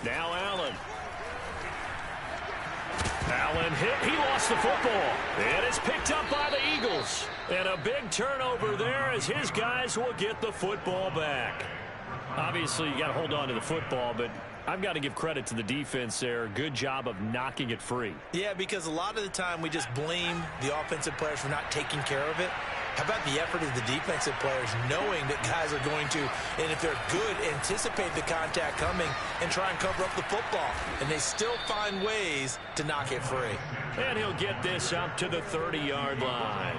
A: Now Allen. Allen hit. He lost the football. And it's picked up by the Eagles. And a big turnover there as his guys will get the football back. Obviously, you got to hold on to the football, but I've got to give credit to the defense there. Good job of knocking it free.
B: Yeah, because a lot of the time we just blame the offensive players for not taking care of it. How about the effort of the defensive players knowing that guys are going to, and if they're good, anticipate the contact coming and try and cover up the football. And they still find ways to knock it free.
A: And he'll get this up to the 30-yard line.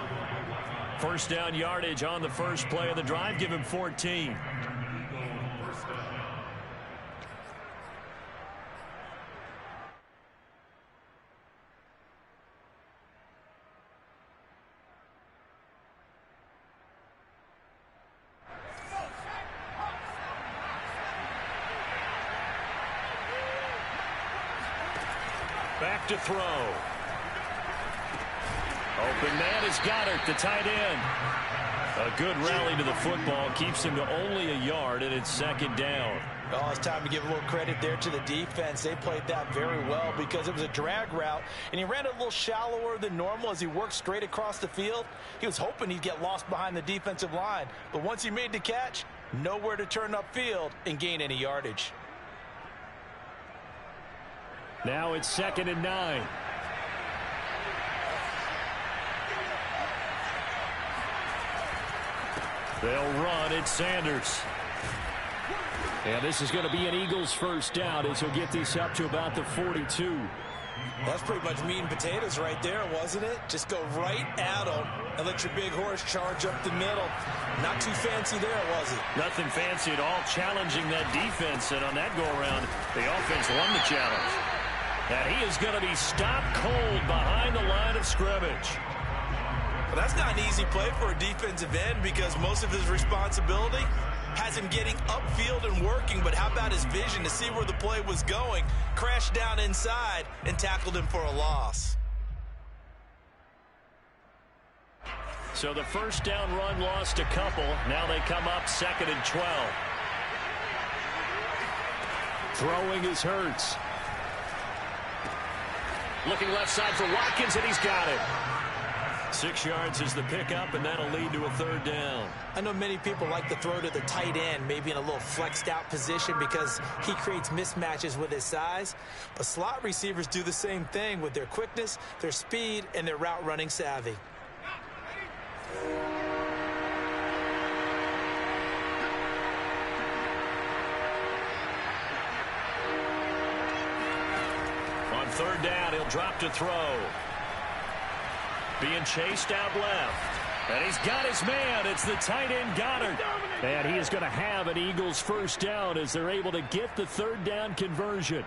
A: First down yardage on the first play of the drive. Give him 14. Back to throw. Open man is Goddard, the tight end. A good rally to the football keeps him to only a yard, and it's second down.
B: Oh, it's time to give a little credit there to the defense. They played that very well because it was a drag route, and he ran it a little shallower than normal as he worked straight across the field. He was hoping he'd get lost behind the defensive line, but once he made the catch, nowhere to turn upfield and gain any yardage.
A: Now it's 2nd and 9. They'll run. It's Sanders. And this is going to be an Eagles first down as he'll get this up to about the 42.
B: That's pretty much meat and potatoes right there, wasn't it? Just go right at them and let your big horse charge up the middle. Not too fancy there, was it?
A: Nothing fancy at all, challenging that defense. And on that go-around, the offense won the challenge. And he is going to be stopped cold behind the line of scrimmage.
B: Well, that's not an easy play for a defensive end because most of his responsibility has him getting upfield and working, but how about his vision to see where the play was going, crashed down inside, and tackled him for a loss.
A: So the first down run lost a couple. Now they come up 2nd and 12. Throwing is Hurts. Looking left side for Watkins, and he's got it. 6 yards is the pickup, and that'll lead to a third down.
B: I know many people like to throw to the tight end, maybe in a little flexed out position because he creates mismatches with his size. But slot receivers do the same thing with their quickness, their speed, and their route running savvy.
A: On third down, he'll drop to throw. Being chased out left. And he's got his man. It's the tight end Goddard. And he is going to have an Eagles first down as they're able to get the third down conversion.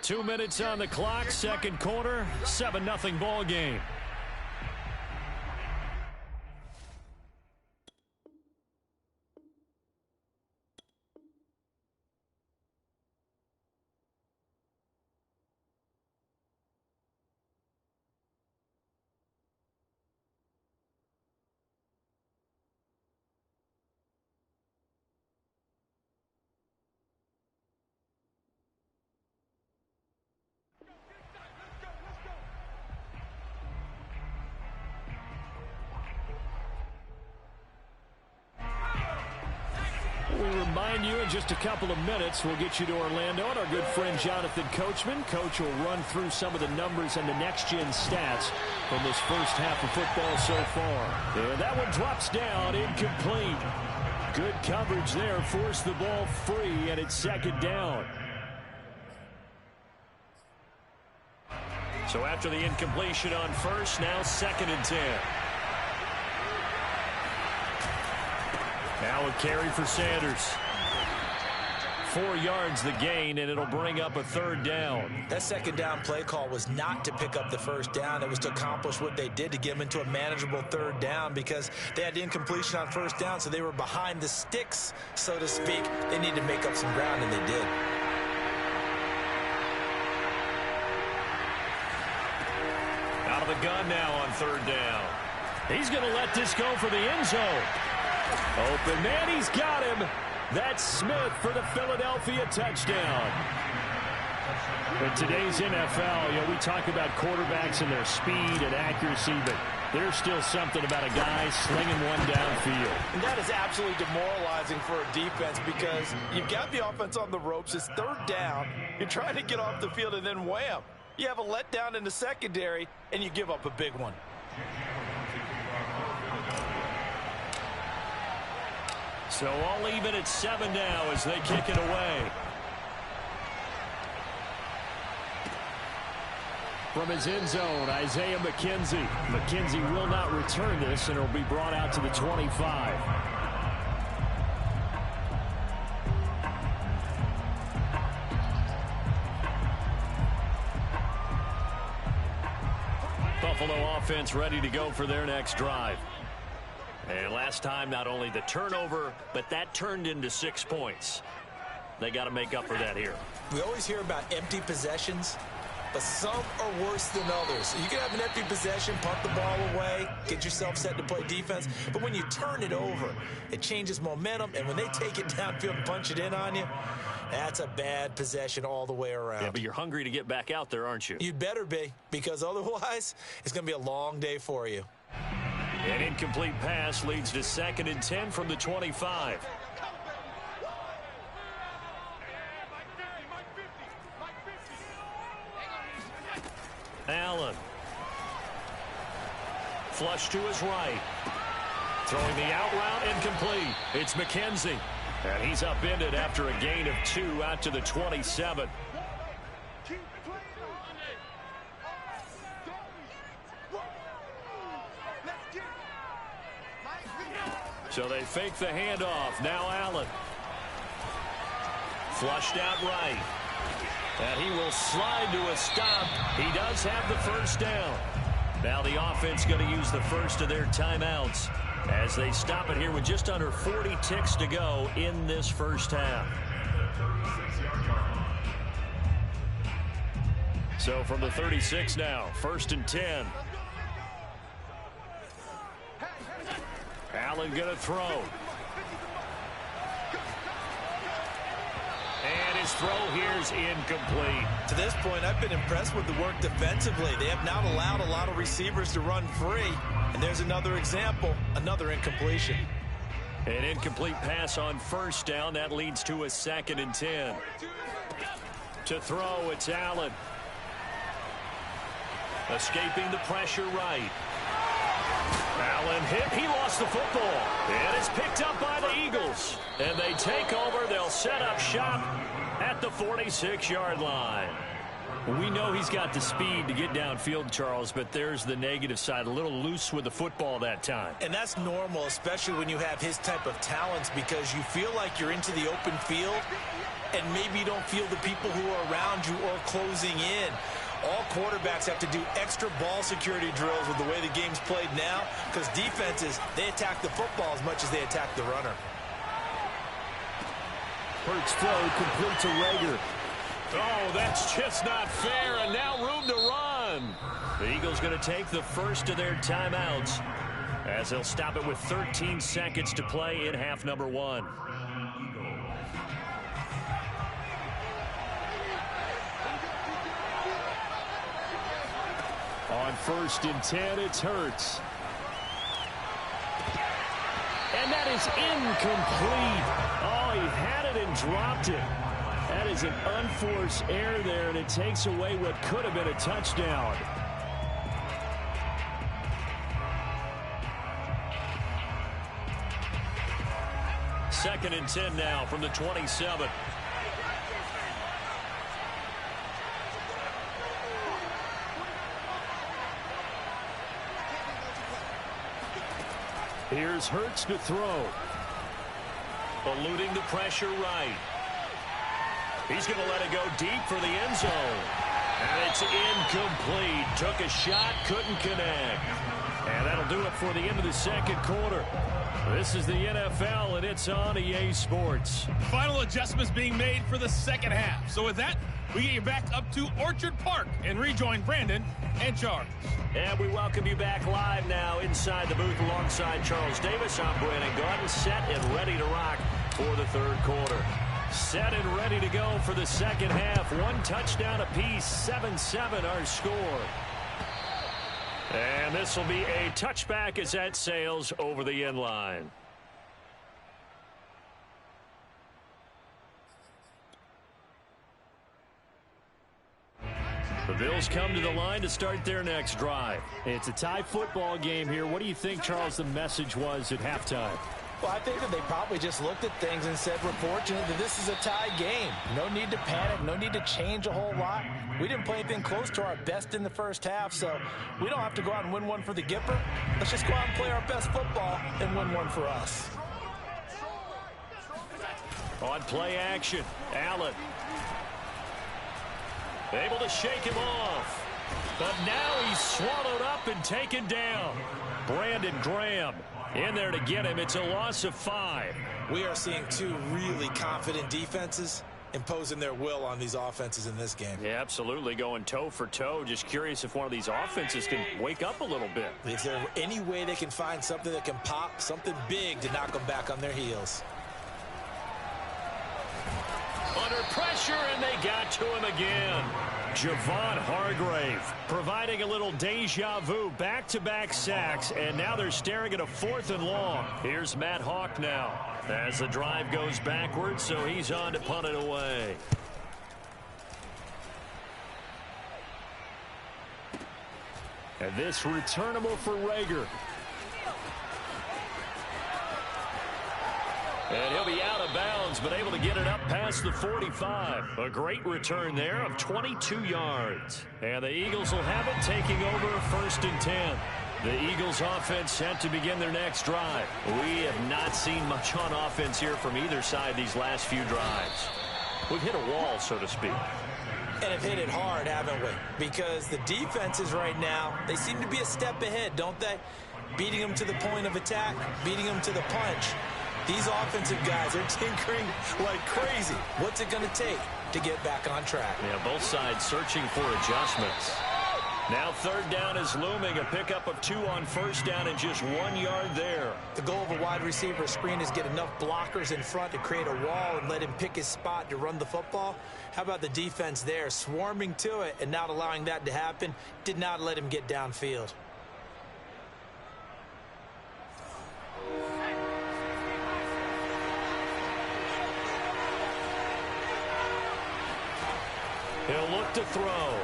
A: 2 minutes on the clock, second quarter, 7-0 ball game. We'll remind you in just a couple of minutes, we'll get you to Orlando and our good friend Jonathan Coachman. Coach will run through some of the numbers and the next-gen stats from this first half of football so far. And that one drops down, incomplete. Good coverage there, forced the ball free, and it's second down. So after the incompletion on first, now 2nd and 10. Now a carry for Sanders. 4 yards the gain, and it'll bring up a third down.
B: That second down play call was not to pick up the first down. It was to accomplish what they did to get them into a manageable third down because they had the incompletion on first down, so they were behind the sticks, so to speak. They needed to make up some ground, and they did.
A: Out of the gun now on third down. He's going to let this go for the end zone. Open man, he's got him. That's Smith for the Philadelphia touchdown. In today's NFL, we talk about quarterbacks and their speed and accuracy, but there's still something about a guy slinging one downfield.
D: And that is absolutely demoralizing for a defense because you've got the offense on the ropes. It's third down. You're trying to get off the field, and then wham. You have a letdown in the secondary, and you give up a big one.
A: So all even at 7 now as they kick it away. From his end zone, Isaiah McKenzie. McKenzie will not return this, and it'll be brought out to the 25. Buffalo offense ready to go for their next drive. And last time, not only the turnover, but that turned into 6 points. They got to make up for that here.
B: We always hear about empty possessions, but some are worse than others. You can have an empty possession, punt the ball away, get yourself set to play defense. But when you turn it over, it changes momentum. And when they take it downfield and punch it in on you, that's a bad possession all the way around.
A: Yeah, but you're hungry to get back out there, aren't you?
B: You'd better be, because otherwise it's going to be a long day for you.
A: An incomplete pass leads to 2nd and 10 from the 25. Allen. Flush to his right. Throwing the out route, incomplete. It's McKenzie. And he's upended after a gain of 2 out to the 27. So they fake the handoff. Now Allen. Flushed out right. And he will slide to a stop. He does have the first down. Now the offense going to use the first of their timeouts as they stop it here with just under 40 ticks to go in this first half. So from the 36 now, 1st and 10. Allen going to throw. And his throw here is incomplete.
D: To this point, I've been impressed with the work defensively. They have not allowed a lot of receivers to run free. And there's another example, another incompletion.
A: An incomplete pass on first down. That leads to a 2nd and 10. To throw, it's Allen. Escaping the pressure right. Allen hit. He lost the football. And it's picked up by the Eagles. And they take over. They'll set up shop at the 46-yard line. We know he's got the speed to get downfield, Charles, but there's the negative side. A little loose with the football that time.
B: And that's normal, especially when you have his type of talents, because you feel like you're into the open field and maybe you don't feel the people who are around you or closing in. All quarterbacks have to do extra ball security drills with the way the game's played now, because defenses, they attack the football as much as they attack the runner.
G: Hurts throw complete to Rager.
A: Oh, that's just not fair, and now room to run. The Eagles going to take the first of their timeouts as they'll stop it with 13 seconds to play in half number 1.
G: On 1st and 10, it's Hurts.
A: And that is incomplete. Oh, he had it and dropped it. That is an unforced error there, and it takes away what could have been a touchdown. Second and 10 now from the 27.
G: Here's Hurts to throw.
A: Eluding the pressure right. He's going to let it go deep for the end zone. And it's incomplete. Took a shot, couldn't connect. And that'll do it for the end of the 2nd quarter. This is the NFL, and it's on EA Sports.
F: Final adjustments being made for the 2nd half. So with that, we get you back up to Orchard Park and rejoin Brandon and Charles.
A: And we welcome you back live now inside the booth alongside Charles Davis. I'm Brandon Gaudin, set and ready to rock for the 3rd quarter. Set and ready to go for the 2nd half. 1 touchdown apiece, 7-7 our score. And this will be a touchback as that sails over the end line. The Bills come to the line to start their next drive.
G: It's a tie football game here. What do you think, Charles, the message was at halftime?
B: Well, I think that they probably just looked at things and said, we're fortunate that this is a tie game. No need to panic, no need to change a whole lot. We didn't play anything close to our best in the first half, so we don't have to go out and win one for the Gipper. Let's just go out and play our best football and win one for us.
A: On play action, Allen. Able to shake him off. But now he's swallowed up and taken down. Brandon Graham in there to get him. It's a loss of 5.
B: We are seeing 2 really confident defenses imposing their will on these offenses in this game.
A: Yeah, absolutely, going toe for toe. Just curious if one of these offenses can wake up a little bit.
B: Is there any way they can find something that can pop, something big to knock them back on their heels?
A: Under pressure, and they got to him again. Javon Hargrave providing a little deja vu. Back-to-back sacks, and now they're staring at a 4th and long. Here's Matt Hawk now as the drive goes backwards, so he's on to punt it away.
G: And this returnable for Rager.
A: And he'll be out of bounds, but able to get it up past the 45. A great return there of 22 yards. And the Eagles will have it, taking over 1st and 10. The Eagles offense set to begin their next drive. We have not seen much on offense here from either side these last few drives. We've hit a wall, so to speak.
B: And have hit it hard, haven't we? Because the defenses right now, they seem to be a step ahead, don't they? Beating them to the point of attack, beating them to the punch. These offensive guys are tinkering like crazy. What's it going to take to get back on track?
A: Yeah, both sides searching for adjustments. Now third down is looming. A pickup of 2 on first down and just 1 yard there.
B: The goal of a wide receiver screen is get enough blockers in front to create a wall and let him pick his spot to run the football. How about the defense there, swarming to it and not allowing that to happen? Did not let him get downfield.
A: He'll look to throw.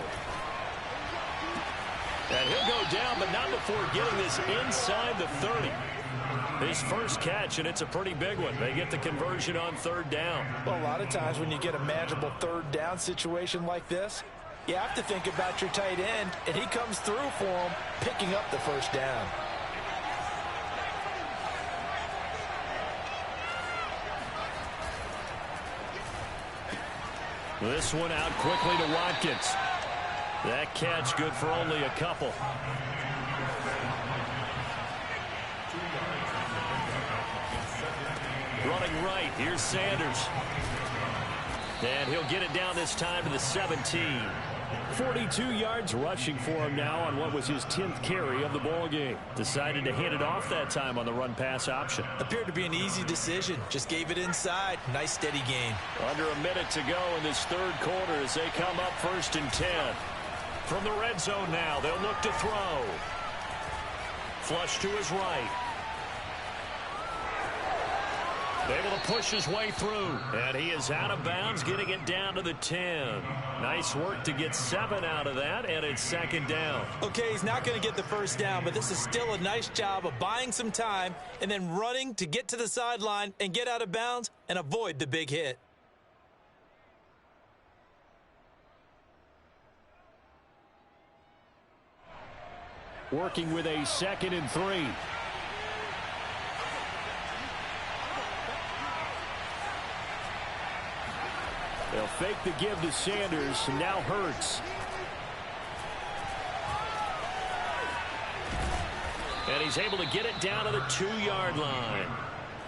A: And he'll go down, but not before getting this inside the 30. His first catch, and it's a pretty big one. They get the conversion on third down.
D: Well, a lot of times when you get a manageable third down situation like this, you have to think about your tight end, and he comes through for him, picking up the first down.
A: This one out quickly to Watkins. That catch good for only a couple. Running right, here's Sanders. And he'll get it down this time to the 17.
G: 42 yards rushing for him now on what was his 10th carry of the ball game. Decided to hand it off that time on the run-pass option.
B: Appeared to be an easy decision. Just gave it inside. Nice, steady gain.
A: Under a minute to go in this third quarter as they come up 1st and 10. From the red zone now, they'll look to throw. Flush to his right. Able to push his way through. And he is out of bounds, getting it down to the 10. Nice work to get 7 out of that, and it's 2nd down.
B: Okay, he's not going to get the first down, but this is still a nice job of buying some time and then running to get to the sideline and get out of bounds and avoid the big hit.
G: Working with a 2nd and 3. They'll fake the give to Sanders, and now Hurts.
A: And he's able to get it down to the 2-yard line.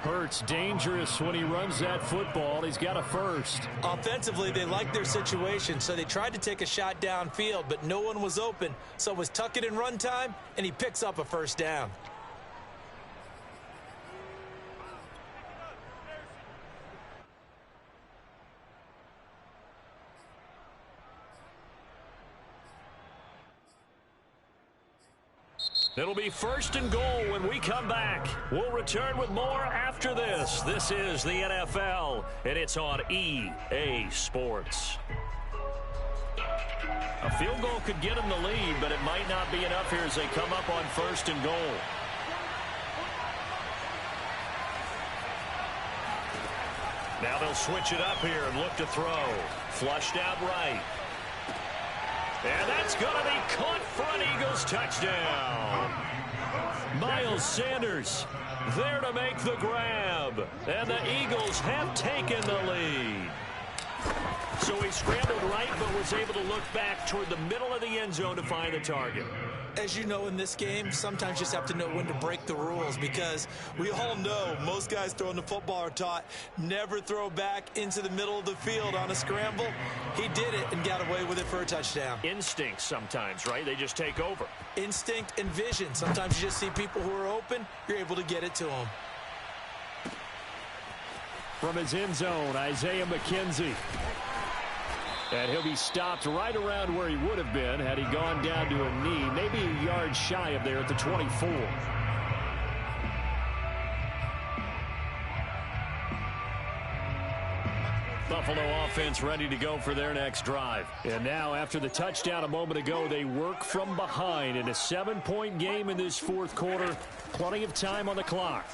G: Hurts dangerous when he runs that football. He's got a first.
B: Offensively, they liked their situation, so they tried to take a shot downfield, but no one was open. So it was tuck it and run time, and he picks up a first down.
A: It'll be 1st and goal when we come back. We'll return with more after this. This is the NFL, and it's on EA Sports. A field goal could get them the lead, but it might not be enough here as they come up on 1st and goal. Now they'll switch it up here and look to throw. Flushed out right. And that's going to be caught for an Eagles touchdown. Miles Sanders there to make the grab. And the Eagles have taken the lead. So he scrambled right, but was able to look back toward the middle of the end zone to find the target.
B: As you know, in this game, sometimes you just have to know when to break the rules, because we all know most guys throwing the football are taught never throw back into the middle of the field on a scramble. He did it and got away with it for a touchdown.
A: Instinct sometimes, right? They just take over.
B: Instinct and vision. Sometimes you just see people who are open, you're able to get it to them.
G: From his end zone, Isaiah McKenzie. And he'll be stopped right around where he would have been had he gone down to a knee, maybe a yard shy of there at the 24. Buffalo offense ready to go for their next drive. And now, after the touchdown a moment ago, they work from behind in a 7-point game in this 4th quarter. Plenty of time on the clock.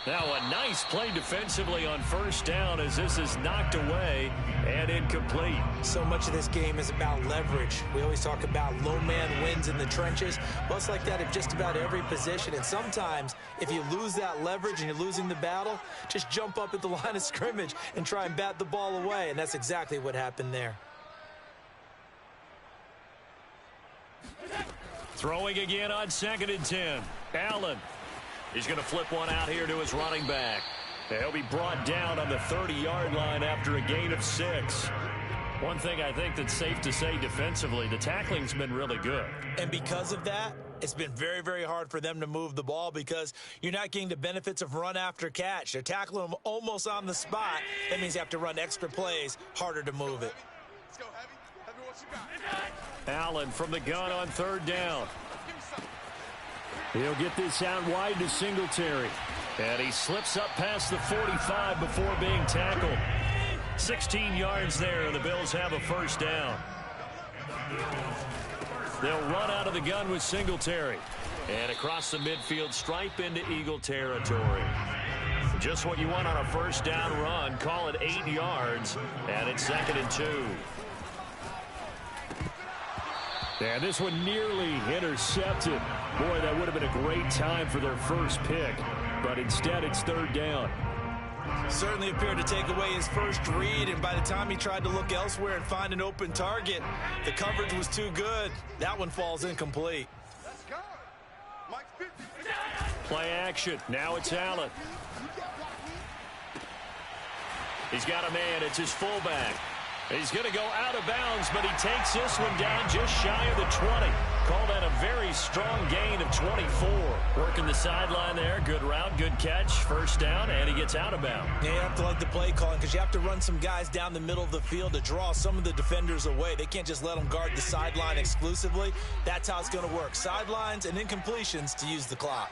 G: Now a nice play defensively on 1st down as this is knocked away and incomplete.
B: So much of this game is about leverage. We always talk about low man wins in the trenches. Well, it's like that at just about every position. And sometimes if you lose that leverage and you're losing the battle, just jump up at the line of scrimmage and try and bat the ball away. And that's exactly what happened there.
A: Throwing again on 2nd and 10. Allen. He's going to flip one out here to his running back. He'll be brought down on the 30-yard line after a gain of 6.
G: One thing I think that's safe to say defensively, the tackling's been really good.
B: And because of that, it's been very, very hard for them to move the ball because you're not getting the benefits of run after catch. They're tackling them almost on the spot. That means you have to run extra plays, harder to move it.
E: Let's go, Heavy. Heavy, what you got?
G: Allen from the gun on third down. He'll get this out wide to Singletary. And he slips up past the 45 before being tackled. 16 yards there, and the Bills have a first down. They'll run out of the gun with Singletary. And across the midfield stripe into Eagle territory. Just what you want on a first down run. Call it 8 yards, and it's 2nd and 2. And this one nearly intercepted. Boy, that would have been a great time for their first pick. But instead, it's third down.
B: Certainly appeared to take away his first read, and by the time he tried to look elsewhere and find an open target, the coverage was too good. That one falls incomplete.
E: Let's go. Mike 50.
G: Play action. Now it's Allen. He's got a man. It's his fullback. He's going to go out of bounds, but he takes this one down just shy of the 20. Call that a very strong gain of 24. Working the sideline there. Good route, good catch. First down, and he gets out of bounds.
B: Yeah, you have to like the play calling because you have to run some guys down the middle of the field to draw some of the defenders away. They can't just let them guard the sideline exclusively. That's how it's going to work. Sidelines and incompletions to use the clock.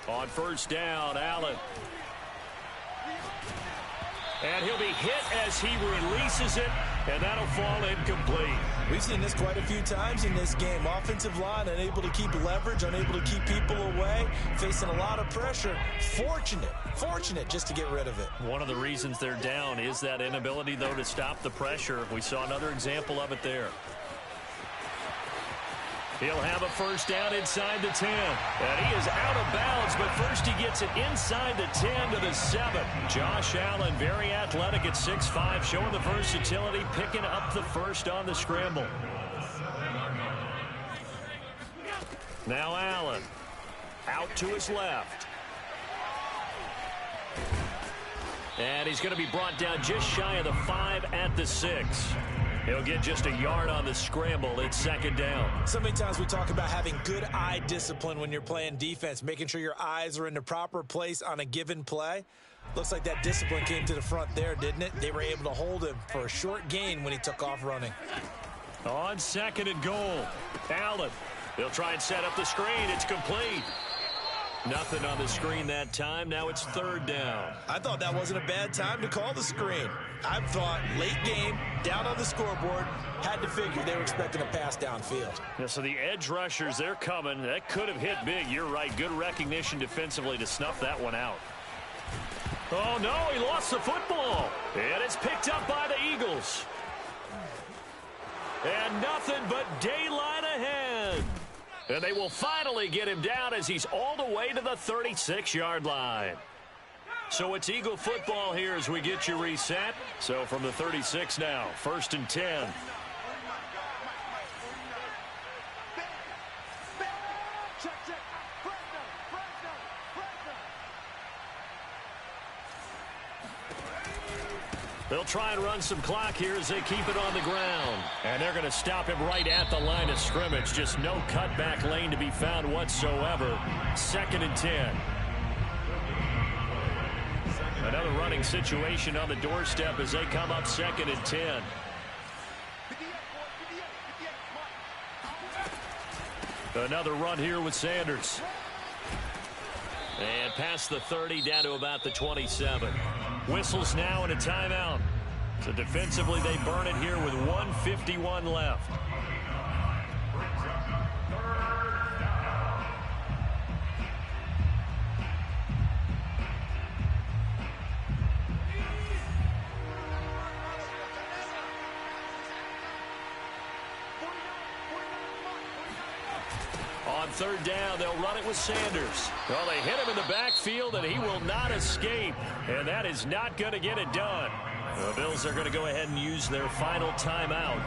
G: On first down, Allen. And he'll be hit as he releases it, and that'll fall incomplete.
B: We've seen this quite a few times in this game. Offensive line unable to keep leverage, unable to keep people away, facing a lot of pressure. Fortunate just to get rid of it.
G: One of the reasons they're down is that inability, though, to stop the pressure. We saw another example of it there. He'll have a first down inside the 10. And he is out of bounds, but first he gets it inside the 10 to the 7. Josh Allen, very athletic at 6'5", showing the versatility, picking up the first on the scramble. Now Allen, out to his left. And he's going to be brought down just shy of the 5 at the 6. He'll get just a yard on the scramble. It's second down.
B: So many times we talk about having good eye discipline when you're playing defense, making sure your eyes are in the proper place on a given play. Looks like that discipline came to the front there, didn't it? They were able to hold him for a short gain when he took off running.
G: On 2nd and goal, Allen. They'll try and set up the screen. It's complete. Nothing on the screen that time. Now it's third down.
B: I thought that wasn't a bad time to call the screen. I thought late game, down on the scoreboard, had to figure they were expecting a pass downfield.
G: Yeah, so the edge rushers, they're coming. That could have hit big. You're right. Good recognition defensively to snuff that one out. Oh, no, he lost the football. And it's picked up by the Eagles. And nothing but daylight ahead. And they will finally get him down as he's all the way to the 36-yard line. So it's Eagle football here as we get you reset. So from the 36 now, 1st and 10. They'll try and run some clock here as they keep it on the ground. And they're going to stop him right at the line of scrimmage. Just no cutback lane to be found whatsoever. 2nd and 10. Another running situation on the doorstep as they come up 2nd and 10. Another run here with Sanders. And past the 30 down to about the 27. Whistles now and a timeout. So defensively they burn it here with 1:51 left. On third down, they'll run it with Sanders. Well, they hit him in the backfield, and he will not escape. And that is not going to get it done. The Bills are going to go ahead and use their final timeout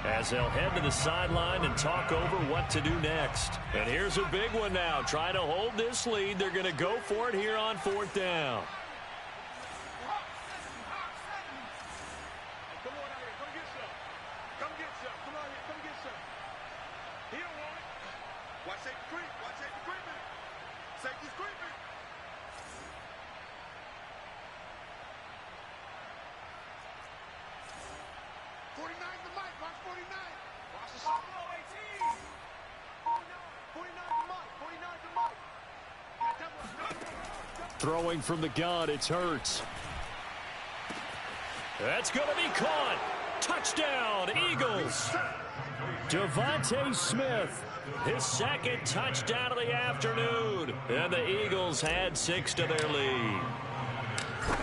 G: as they'll head to the sideline and talk over what to do next. And here's a big one now. Trying to hold this lead. They're going to go for it here on 4th down.
E: Come on, Watch safety creep. Watch safety creeping. Safety's creeping. '49's the mic. Watch 49. Watch the shot. 49's the mic. 49's the mic.
G: Throwing from the gun, it's Hurts. That's going to be caught. Touchdown, Eagles. Devontae Smith, his second touchdown of the afternoon. And the Eagles had 6 to their lead.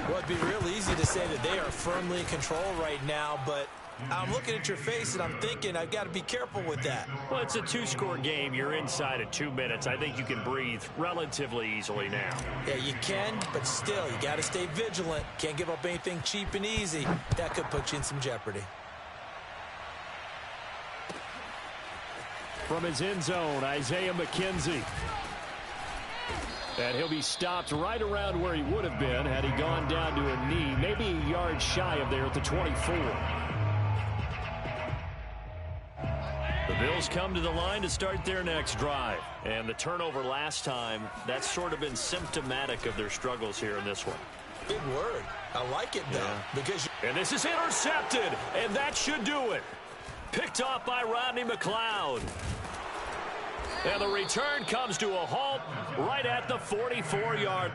B: Well, it'd be real easy to say that they are firmly in control right now, but I'm looking at your face and I'm thinking I've got to be careful with that.
G: Well, it's a 2-score game. You're inside of 2 minutes. I think you can breathe relatively easily now.
B: Yeah, you can, but still, you got to stay vigilant. Can't give up anything cheap and easy. That could put you in some jeopardy.
G: From his end zone, Isaiah McKenzie. And he'll be stopped right around where he would have been had he gone down to a knee, maybe a yard shy of there at the 24. The Bills come to the line to start their next drive. And the turnover last time, that's sort of been symptomatic of their struggles here in this one.
B: Big word. I like it, though. Because
G: and this is intercepted, and that should do it. Picked off by Rodney McLeod. And the return comes to a halt right at the 44-yard.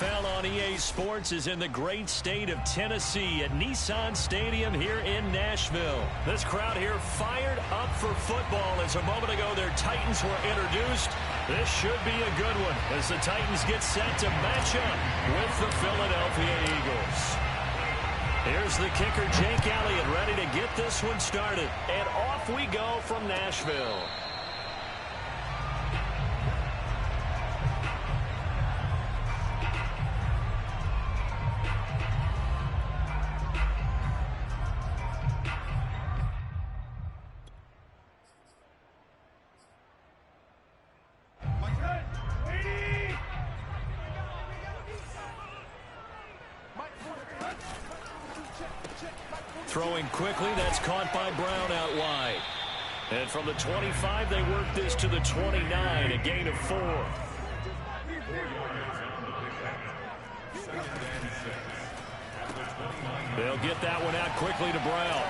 G: NFL on EA Sports is in the great state of Tennessee at Nissan Stadium here in Nashville. This crowd here fired up for football as a moment ago their Titans were introduced. This should be a good one as the Titans get set to match up with the Philadelphia Eagles. Here's the kicker, Jake Elliott, ready to get this one started. And off we go from Nashville. Throwing quickly, that's caught by Brown out wide. And from the 25, they work this to the 29, a gain of 4. They'll get that one out quickly to Brown.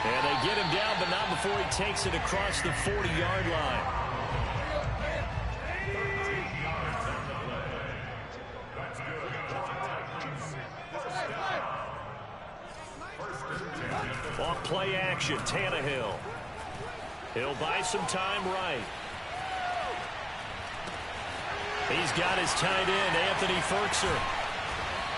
G: And they get him down, but not before he takes it across the 40-yard line. Off play action, Tannehill. He'll buy some time right. He's got his tight end, Anthony Ferkser.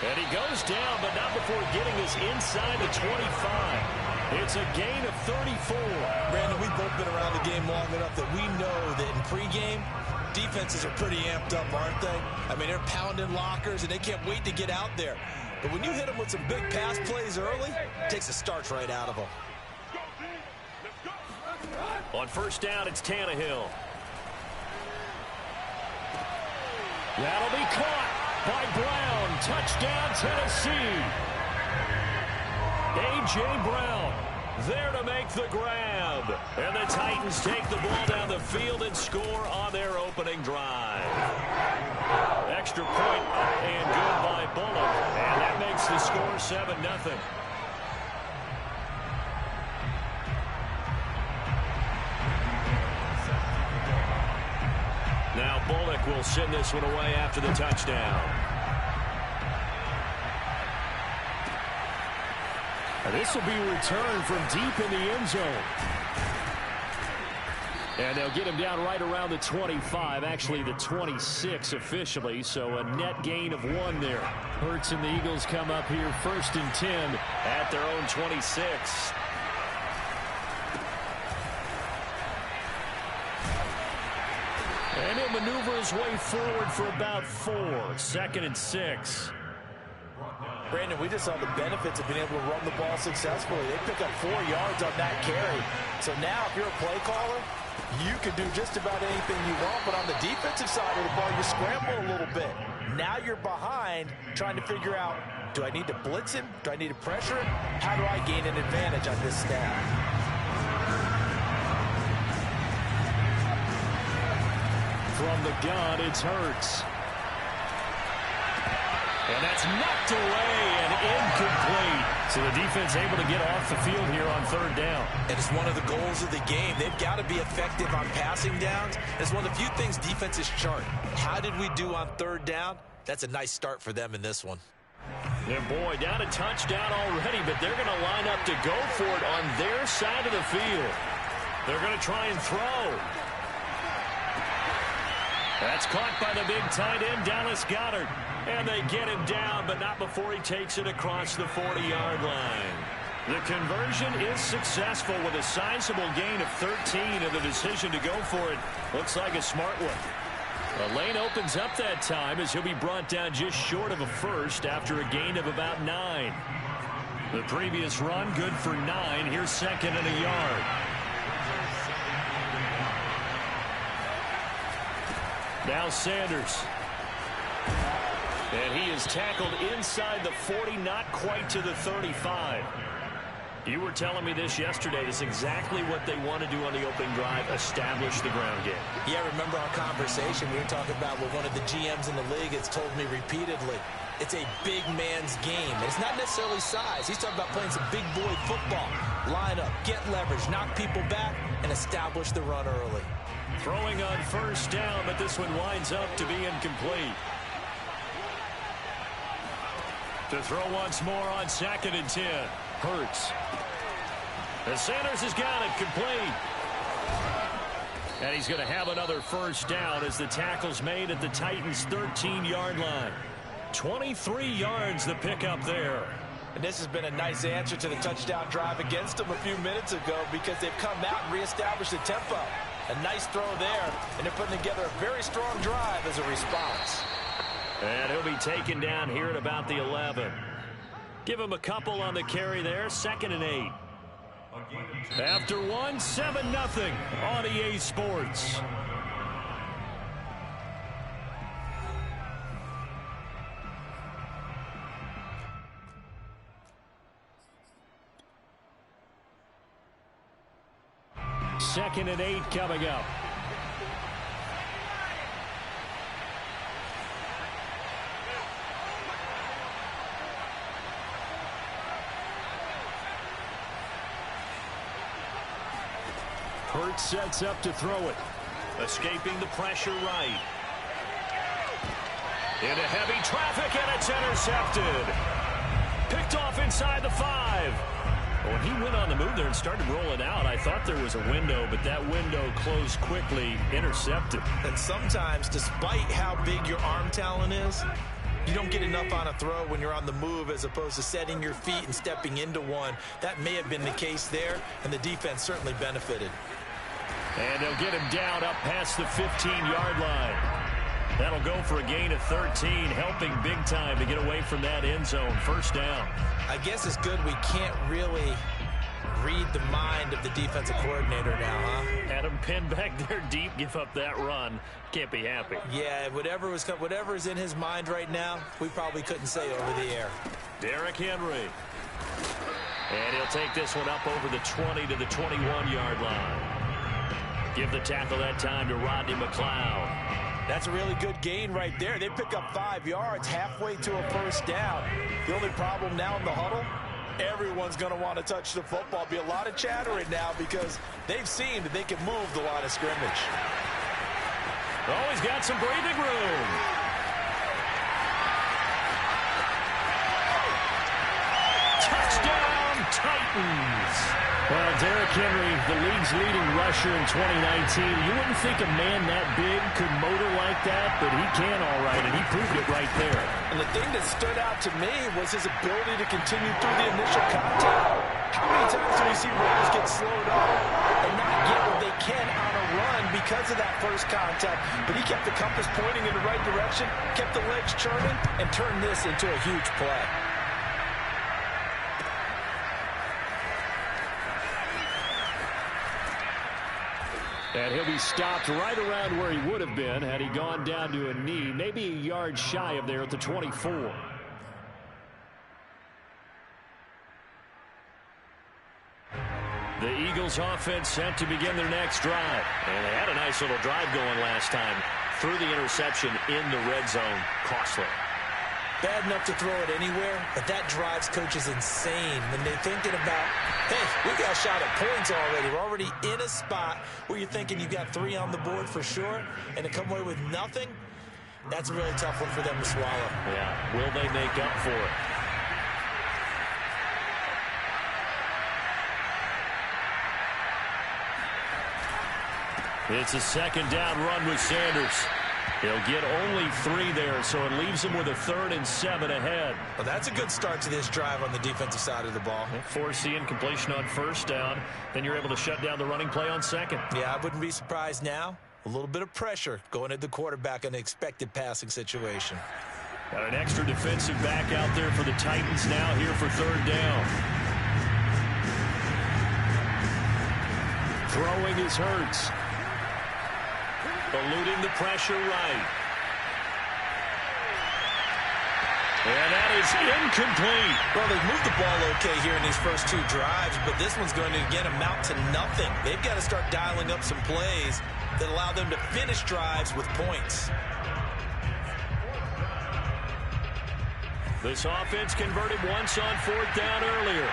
G: And he goes down, but not before getting us inside the 25. It's a gain of 34.
B: Brandon, we've both been around the game long enough that we know that in pregame, defenses are pretty amped up, aren't they? I mean, they're pounding lockers, and they can't wait to get out there. But when you hit them with some big pass plays early, it takes the starch right out of them.
G: On first down, it's Tannehill. That'll be caught by Brown. Touchdown, Tennessee. A.J. Brown there to make the grab. And the Titans take the ball down the field and score on their opening drive. Extra point up and good by Bullock. And that makes the score 7-0. Now Bullock will send this one away after the touchdown. And this will be returned from deep in the end zone. And they'll get him down right around the 25, actually the 26 officially, so a net gain of 1 there. Hurts and the Eagles come up here 1st and 10 at their own 26. And he'll maneuver his way forward for about 4. 2nd and 6.
D: Brandon, we just saw the benefits of being able to run the ball successfully. They pick up 4 yards on that carry. So now if you're a play caller, you can do just about anything you want, but on the defensive side of the ball, you scramble a little bit. Now you're behind trying to figure out, do I need to blitz him? Do I need to pressure him? How do I gain an advantage on this snap?
G: From the gun, it's Hurts. And that's knocked away and incomplete. So the defense able to get off the field here on 3rd down.
B: And it's one of the goals of the game. They've got to be effective on passing downs. It's one of the few things defenses chart. How did we do on 3rd down? That's a nice start for them in this one.
G: And boy, down a touchdown already, but they're going to line up to go for it on their side of the field. They're going to try and throw. That's caught by the big tight end, Dallas Goedert. And they get him down, but not before he takes it across the 40-yard line. The conversion is successful with a sizable gain of 13, and the decision to go for it looks like a smart one. The lane opens up that time as he'll be brought down just short of a first after a gain of about 9. The previous run, good for 9. Here's 2nd and a yard. Now Sanders. And he is tackled inside the 40, not quite to the 35. You were telling me this yesterday. This is exactly what they want to do on the opening drive, establish the ground game.
B: Yeah, remember our conversation. We were talking about what one of the GMs in the league has told me repeatedly. It's a big man's game. And it's not necessarily size. He's talking about playing some big boy football. Line up, get leverage, knock people back, and establish the run early.
G: Throwing on 1st down, but this one winds up to be incomplete. To throw once more on 2nd and 10. Hurts. And Sanders has got it complete. And he's going to have another 1st down as the tackle's made at the Titans' 13-yard line. 23 yards the pickup there.
D: And this has been a nice answer to the touchdown drive against them a few minutes ago because they've come out and reestablished the tempo. A nice throw there, and they're putting together a very strong drive as a response.
G: And he'll be taken down here at about the 11. Give him a couple on the carry there. 2nd and 8. After 1, 7-0 on EA Sports. Second and 8 coming up. Hurts sets up to throw it. Escaping the pressure right. Into heavy traffic, and it's intercepted. Picked off inside the 5. When he went on the move there and started rolling out, I thought there was a window, but that window closed quickly, intercepted.
B: And sometimes, despite how big your arm talent is, you don't get enough on a throw when you're on the move as opposed to setting your feet and stepping into one. That may have been the case there, and the defense certainly benefited.
G: And they'll get him down up past the 15-yard line. That'll go for a gain of 13, helping big time to get away from that end zone. 1st down.
B: I guess it's good we can't really read the mind of the defensive coordinator now, huh?
G: Had him pinned back there deep, give up that run. Can't be happy.
B: Yeah, whatever is in his mind right now, we probably couldn't say over the air.
G: Derrick Henry. And he'll take this one up over the 20 to the 21-yard line. Give the tackle that time to Rodney McLeod.
D: That's a really good gain right there. They pick up 5 yards halfway to a 1st down. The only problem now in the huddle, everyone's going to want to touch the football. Be a lot of chattering now because they've seen that they can move the line of scrimmage.
G: Oh, he's got some breathing room. Touchdown, Titans.
A: Titans.
G: Well, Derrick Henry, the league's leading rusher in 2019. You wouldn't think a man that big could motor like that, but he can all right, and he proved it right there.
D: And the thing that stood out to me was his ability to continue through the initial contact. How many times do we see runners get slowed up and not get what they can on a run because of that first contact? But he kept the compass pointing in the right direction, kept the legs churning, and turned this into a huge play.
G: And he'll be stopped right around where he would have been had he gone down to a knee, maybe a yard shy of there at the 24. The Eagles offense set to begin their next drive.
A: And they had a nice little drive going last time. Threw the interception in the red zone. Costly.
B: Bad enough to throw it anywhere, but that drives coaches insane when they're thinking about, hey, we got a shot at points already. We're already in a spot where you're thinking you got 3 on the board for sure, and to come away with nothing, that's a really tough one for them to swallow.
A: Yeah, will they make up for it?
G: It's a second down run with Sanders. He'll get only 3 there, so it leaves him with a 3rd and 7 ahead.
B: Well, that's a good start to this drive on the defensive side of the ball.
G: Force the incompletion on first down. Then you're able to shut down the running play on second.
B: Yeah, I wouldn't be surprised now. A little bit of pressure going at the quarterback in an expected passing situation.
G: Got an extra defensive back out there for the Titans now here for 3rd down. Throwing is Hurts. Eluding the pressure right. And that is incomplete.
B: Well, they've moved the ball okay here in these first 2 drives, but this one's going to, again, amount to nothing. They've got to start dialing up some plays that allow them to finish drives with points.
G: This offense converted once on 4th down earlier.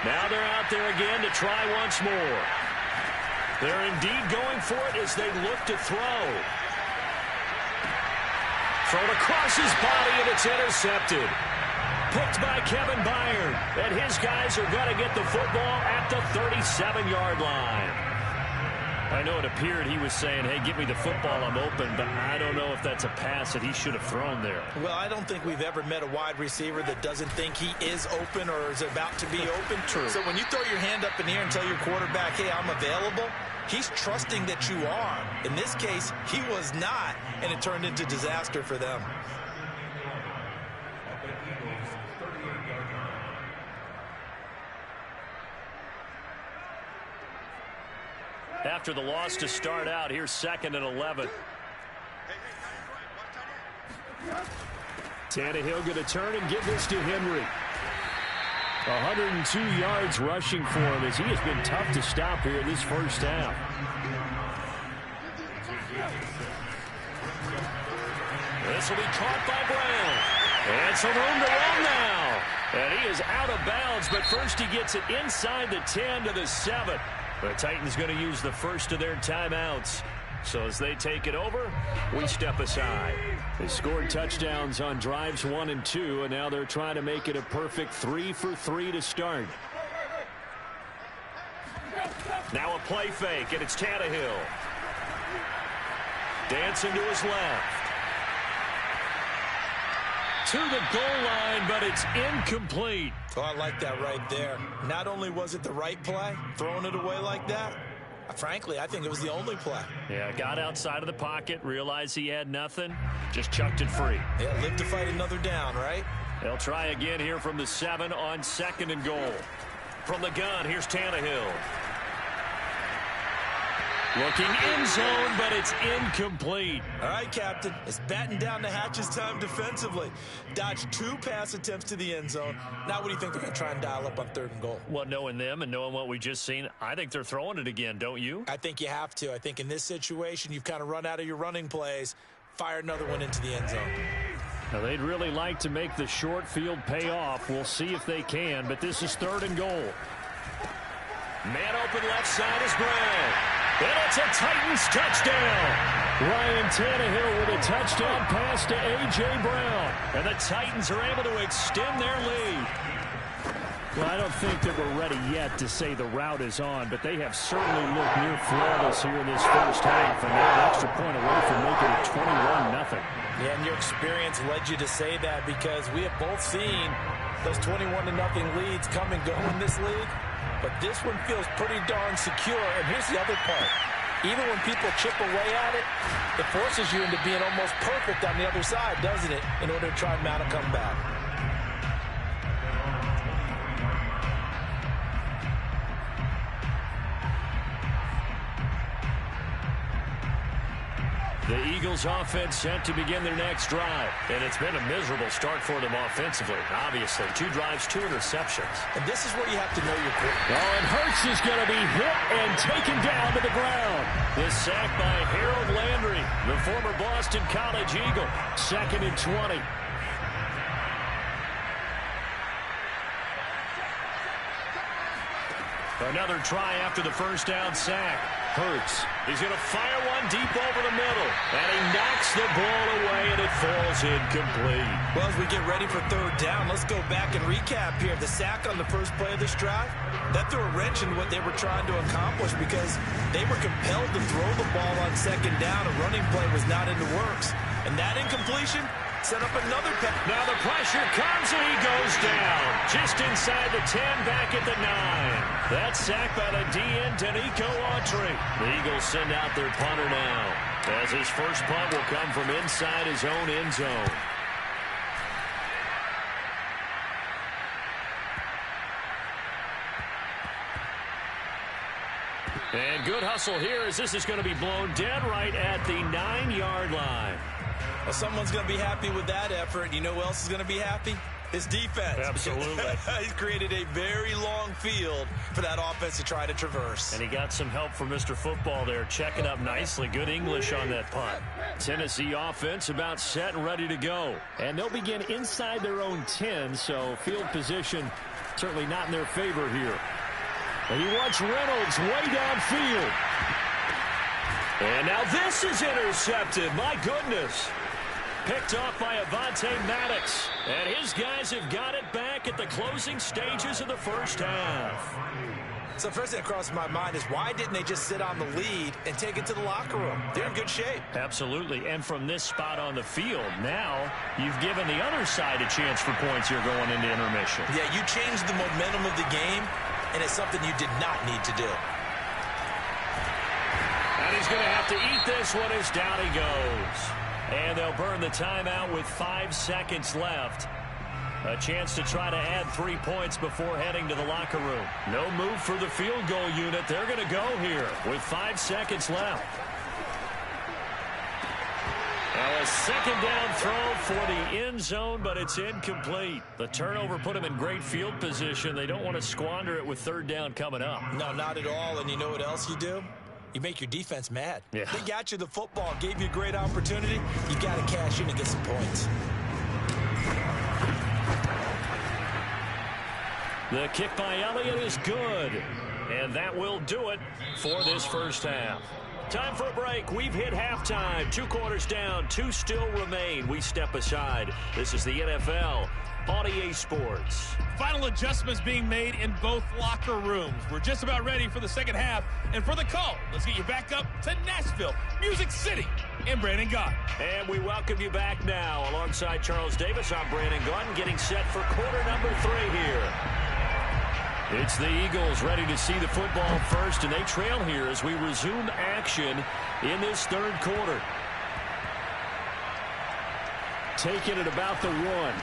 G: Now they're out there again to try once more. They're indeed going for it as they look to throw. Thrown across his body, and it's intercepted. Picked by Kevin Byard. And his guys are going to get the football at the 37-yard line. I know it appeared he was saying, hey, give me the football, I'm open, but I don't know if that's a pass that he should have thrown there.
B: Well, I don't think we've ever met a wide receiver that doesn't think he is open or is about to be open.
G: True.
B: So when you throw your hand up in the air and tell your quarterback, hey, I'm available, he's trusting that you are. In this case, he was not, and it turned into disaster for them.
G: After the loss to start out, here's 2nd and 11. Tannehill going to turn and give this to Henry. 102 yards rushing for him as he has been tough to stop here in this first half. This will be caught by Brown. And some room to run now. And he is out of bounds, but first he gets it inside the 10 to the 7. The Titans going to use the first of their timeouts. So as they take it over, we step aside. They scored touchdowns on drives 1 and 2, and now they're trying to make it a perfect 3 for 3 to start. Now a play fake, and it's Tannehill. Dancing to his left. To the goal line, but it's incomplete.
B: Oh, I like that right there. Not only was it the right play, throwing it away like that, frankly, I think it was the only play.
G: Yeah, got outside of the pocket, realized he had nothing, just chucked it free.
B: Yeah, live to fight another down, right?
G: They'll try again here from the 7 on 2nd and goal. From the gun, here's Tannehill. Looking in zone, but it's incomplete.
B: All right, Captain. It's batting down the hatches time defensively. Dodged 2 pass attempts to the end zone. Now what do you think they're going to try and dial up on 3rd and goal?
G: Well, knowing them and knowing what we just seen, I think they're throwing it again, don't you?
B: I think you have to. I think in this situation, you've kind of run out of your running plays. Fire another one into the end zone.
G: Now, they'd really like to make the short field pay off. We'll see if they can, but this is 3rd and goal. Man open left side is Brown. And it's a Titans touchdown. Ryan Tannehill with a touchdown pass to A.J. Brown. And the Titans are able to extend their lead. Well, I don't think that we're ready yet to say the route is on, but they have certainly looked near flawless here in this first half, and they're an extra point away from making it 21-0.
B: Yeah, and your experience led you to say that because we have both seen those 21-0 leads come and go in this league, but this one feels pretty darn secure. And here's the other part. Even when people chip away at it, it forces you into being almost perfect on the other side, doesn't it, in order to try and mount a comeback.
G: The Eagles offense set to begin their next drive. And it's been a miserable start for them offensively. Obviously, 2 drives, 2 interceptions.
B: And this is where you have to know your quarterback.
G: Oh, and Hurts is going to be hit and taken down to the ground. The sack by Harold Landry, the former Boston College Eagle. 2nd and 20. Another try after the first down sack. Hurts. He's going to fire one deep over the middle. And he knocks the ball away, and it falls incomplete.
B: Well, as we get ready for 3rd down, let's go back and recap here. The sack on the first play of this drive, that threw a wrench into what they were trying to accomplish because they were compelled to throw the ball on 2nd down. A running play was not in the works. And that incompletion set up another pass.
G: Now the pressure comes, and he goes down. Just inside the 10, back at the 9. That's sacked by the DN, Danico Autry. The Eagles send out their punter now, as his first punt will come from inside his own end zone. And good hustle here as this is going to be blown dead right at the 9-yard line.
B: Well, someone's going to be happy with that effort. You know who else is going to be happy? His defense.
G: Absolutely.
B: He's created a very long field for that offense to try to traverse.
G: And he got some help from Mr. Football there, checking up nicely. Good English on that punt. Tennessee offense about set and ready to go. And they'll begin inside their own 10, so field position certainly not in their favor here. And he wants Reynolds way downfield. And now this is intercepted. My goodness. Picked off by Avonte Maddox. And his guys have got it back at the closing stages of the first half.
B: So first thing that crossed my mind is why didn't they just sit on the lead and take it to the locker room? They're in good shape.
G: Absolutely. And from this spot on the field, now you've given the other side a chance for points here going into intermission.
B: Yeah, you changed the momentum of the game, and it's something you did not need to do.
G: And he's going to have to eat this one as down he goes. And they'll burn the timeout with 5 seconds left. A chance to try to add 3 points before heading to the locker room. No move for the field goal unit. They're going to go here with 5 seconds left. Now a 2nd down throw for the end zone, but it's incomplete. The turnover put them in great field position. They don't want to squander it with 3rd down coming up.
B: No, not at all. And you know what else you do? You make your defense mad.
G: Yeah.
B: They got you the football, gave you a great opportunity. You got to cash in and get some points.
G: The kick by Elliott is good. And that will do it for this first half. Time for a break. We've hit halftime. 2 quarters down. 2 still remain. We step aside. This is the NFL on EA Sports.
F: Final adjustments being made in both locker rooms. We're just about ready for the second half. And for the call, let's get you back up to Nashville, Music City, and Brandon Gott.
G: And we welcome you back now. Alongside Charles Davis, I'm Brandon Gott, getting set for quarter number 3 here. It's the Eagles ready to see the football first, and they trail here as we resume action in this 3rd quarter. Taking it about the 1.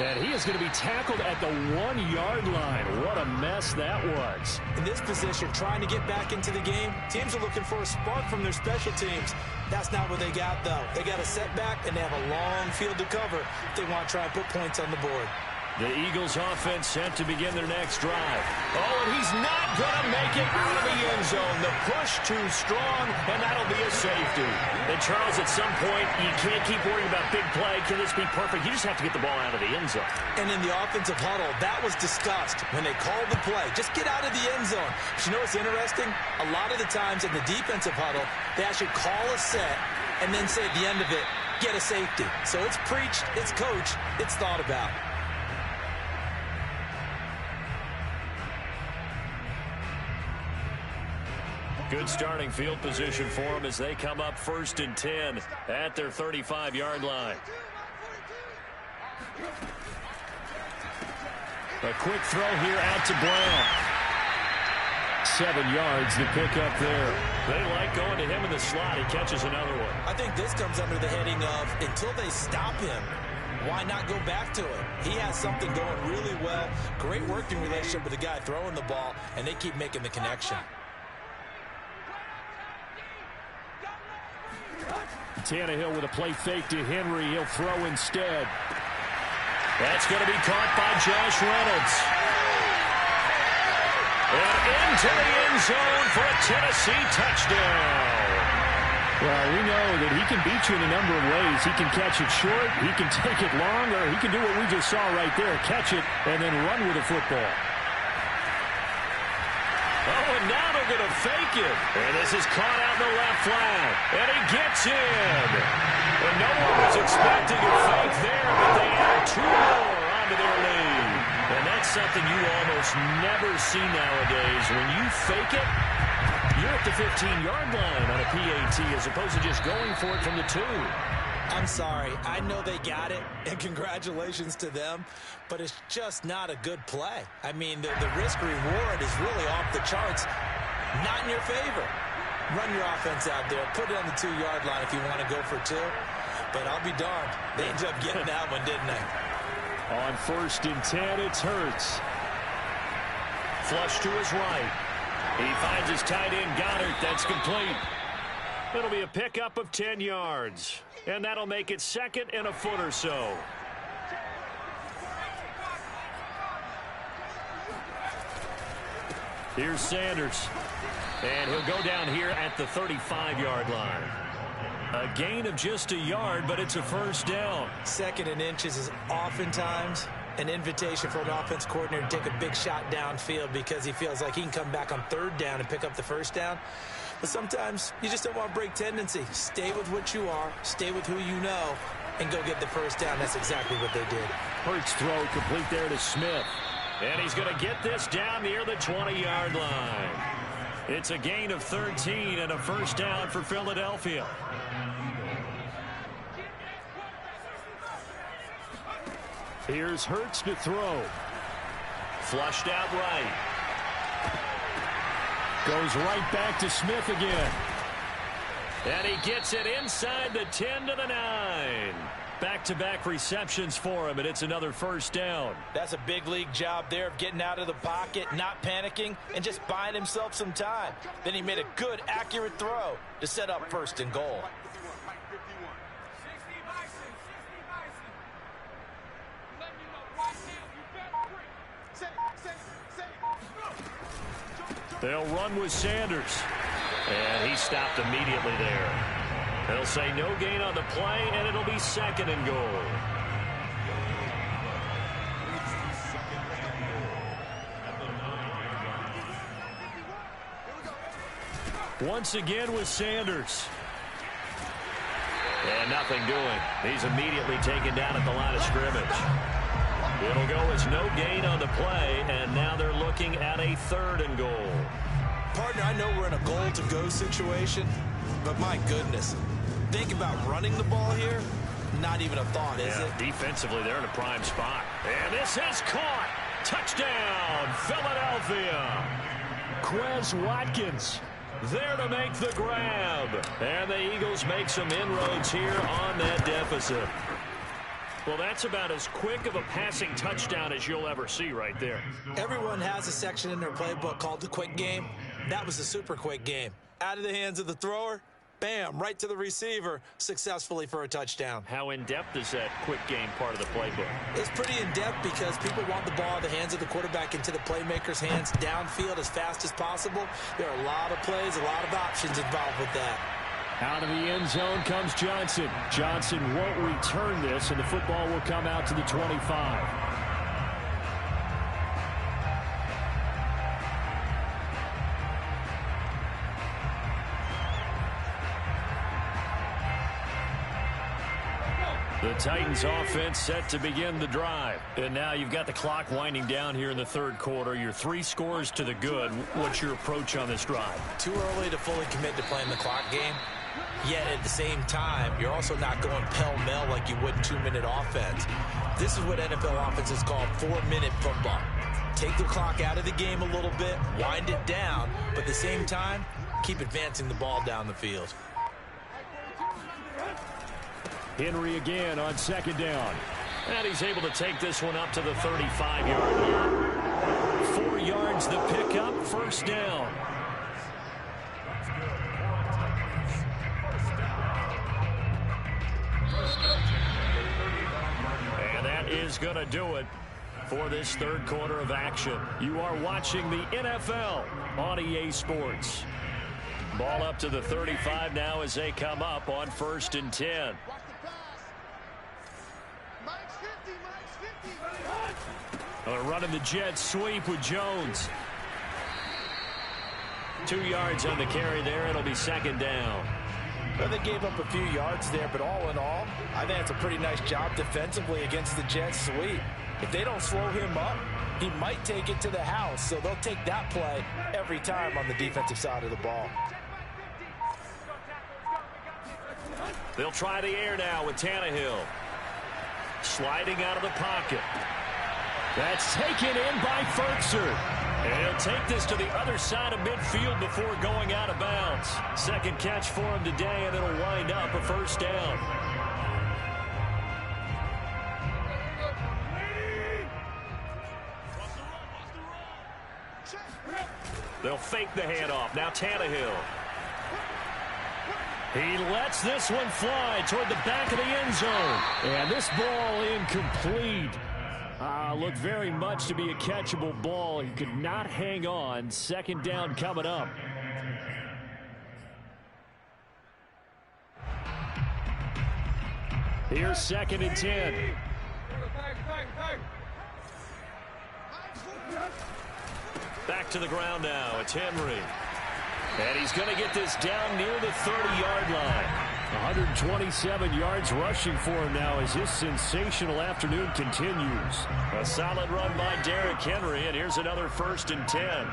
G: And he is going to be tackled at the 1-yard line. What a mess that was.
B: In this position, trying to get back into the game, teams are looking for a spark from their special teams. That's not what they got, though. They got a setback, and they have a long field to cover if they want to try and put points on the board.
G: The Eagles offense set to begin their next drive. Oh, and he's not going to make it out of the end zone. The push too strong, and that'll be a safety. And Charles, at some point, you can't keep worrying about big play. Can this be perfect? You just have to get the ball out of the end zone.
B: And in the offensive huddle, that was discussed when they called the play. Just get out of the end zone. But you know what's interesting? A lot of the times in the defensive huddle, they actually call a set and then say at the end of it, get a safety. So it's preached, it's coached, it's thought about.
G: Good starting field position for them as they come up 1st and 10 at their 35-yard line. A quick throw here out to Brown. 7 yards to pick up there. They like going to him in the slot. He catches another one.
B: I think this comes under the heading of until they stop him, why not go back to it? He has something going really well. Great working relationship with the guy throwing the ball, and they keep making the connection.
G: Tannehill with a play fake to Henry. He'll throw instead. That's going to be caught by Josh Reynolds. And into the end zone for a Tennessee touchdown. Well, we know that he can beat you in a number of ways. He can catch it short, he can take it long, or he can do what we just saw right there, catch it and then run with the football. Oh, and now they're going to fake it. And this is caught out in the left flat. And he gets in. And no one was expecting a fake there, but they add 2 more onto their lead. And that's something you almost never see nowadays. When you fake it, you're at the 15-yard line on a PAT as opposed to just going for it from the 2.
B: I'm sorry. I know they got it, and congratulations to them, but it's just not a good play. I mean, the risk-reward is really off the charts, not in your favor. Run your offense out there. Put it on the 2-yard line if you want to go for 2, but I'll be darned. They ended up getting that one, didn't they?
G: On 1st and 10, it's Hurts. Flush to his right. He finds his tight end, Goddard. That's complete. It'll be a pickup of 10 yards. And that'll make it 2nd and a foot or so. Here's Sanders. And he'll go down here at the 35-yard line. A gain of just a yard, but it's a first down.
B: 2nd and inches is oftentimes an invitation for an offense coordinator to take a big shot downfield because he feels like he can come back on 3rd down and pick up the first down. But sometimes you just don't want to break tendency. Stay with what you are, stay with who you know, and go get the first down. That's exactly what they did.
G: Hurts throw complete there to Smith. And he's going to get this down near the 20-yard line. It's a gain of 13 and a first down for Philadelphia. Here's Hurts to throw. Flushed out right. Goes right back to Smith again. And he gets it inside the 10 to the 9. Back-to-back receptions for him, and it's another first down.
D: That's a big league job there of getting out of the pocket, not panicking, and just buying himself some time. Then he made a good, accurate throw to set up 1st and goal.
G: They'll run with Sanders. And he stopped immediately there. They'll say no gain on the play, and it'll be 2nd and goal. Once again with Sanders. And nothing doing. He's immediately taken down at the line of scrimmage. It'll go as no gain on the play, and now they're looking at a 3rd and goal.
B: Partner, I know we're in a goal-to-go situation, but my goodness, think about running the ball here. Not even a thought, is it?
G: Defensively, they're in a prime spot. And this is caught. Touchdown, Philadelphia. Quez Watkins there to make the grab. And the Eagles make some inroads here on that deficit. Well, that's about as quick of a passing touchdown as you'll ever see right there.
B: Everyone has a section in their playbook called the quick game. That was a super quick game. Out of the hands of the thrower, bam, right to the receiver, successfully for a touchdown.
G: How in-depth is that quick game part of the playbook?
B: It's pretty in-depth because people want the ball in the hands of the quarterback into the playmaker's hands downfield as fast as possible. There are a lot of plays, a lot of options involved with that.
G: Out of the end zone comes Johnson. Johnson won't return this, and the football will come out to the 25. The Titans offense set to begin the drive. And now you've got the clock winding down here in the third quarter. You're 3 scores to the good. What's your approach on this drive?
B: Too early to fully commit to playing the clock game. Yet at the same time, you're also not going pell-mell like you would in 2-minute offense. This is what NFL offenses call 4-minute football. Take the clock out of the game a little bit, wind it down, but at the same time, keep advancing the ball down the field.
G: Henry again on second down. And he's able to take this one up to the 35-yard line. 4 yards the pickup, first down. And that is going to do it for this third quarter of action. You are watching the NFL on EA Sports. Ball up to the 35 now as they come up on 1st and 10. Running the jet sweep with Jones. 2 yards on the carry there. It'll be second down.
D: Well, they gave up a few yards there, but all in all, I think it's a pretty nice job defensively against the jet sweep. If they don't slow him up, he might take it to the house, so they'll take that play every time on the defensive side of the ball.
G: They'll try the air now with Tannehill. Sliding out of the pocket. That's taken in by Fertzer. And he'll take this to the other side of midfield before going out of bounds. Second catch for him today, and it'll wind up a first down. They'll fake the handoff. Now Tannehill. He lets this one fly toward the back of the end zone. And this ball incomplete. Looked very much to be a catchable ball. He could not hang on. Second down coming up. Here's 2nd and 10. Back to the ground now. It's Henry. And he's going to get this down near the 30-yard line. 127 yards rushing for him now as his sensational afternoon continues. A solid run by Derrick Henry, and here's another 1st and 10.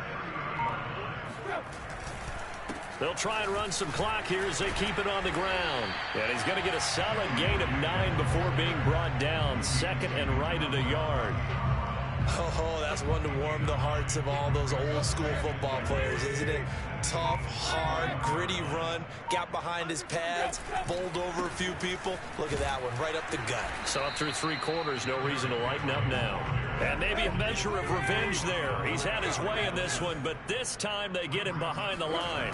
G: They'll try and run some clock here as they keep it on the ground. And he's going to get a solid gain of 9 before being brought down. Second and right at a yard.
B: Oh, that's one to warm the hearts of all those old school football players, isn't it? Tough, hard, gritty run, got behind his pads, bowled over a few people. Look at that one, right up the gut.
G: So up through 3 quarters, no reason to lighten up now. And maybe a measure of revenge there. He's had his way in this one, but this time they get him behind the line.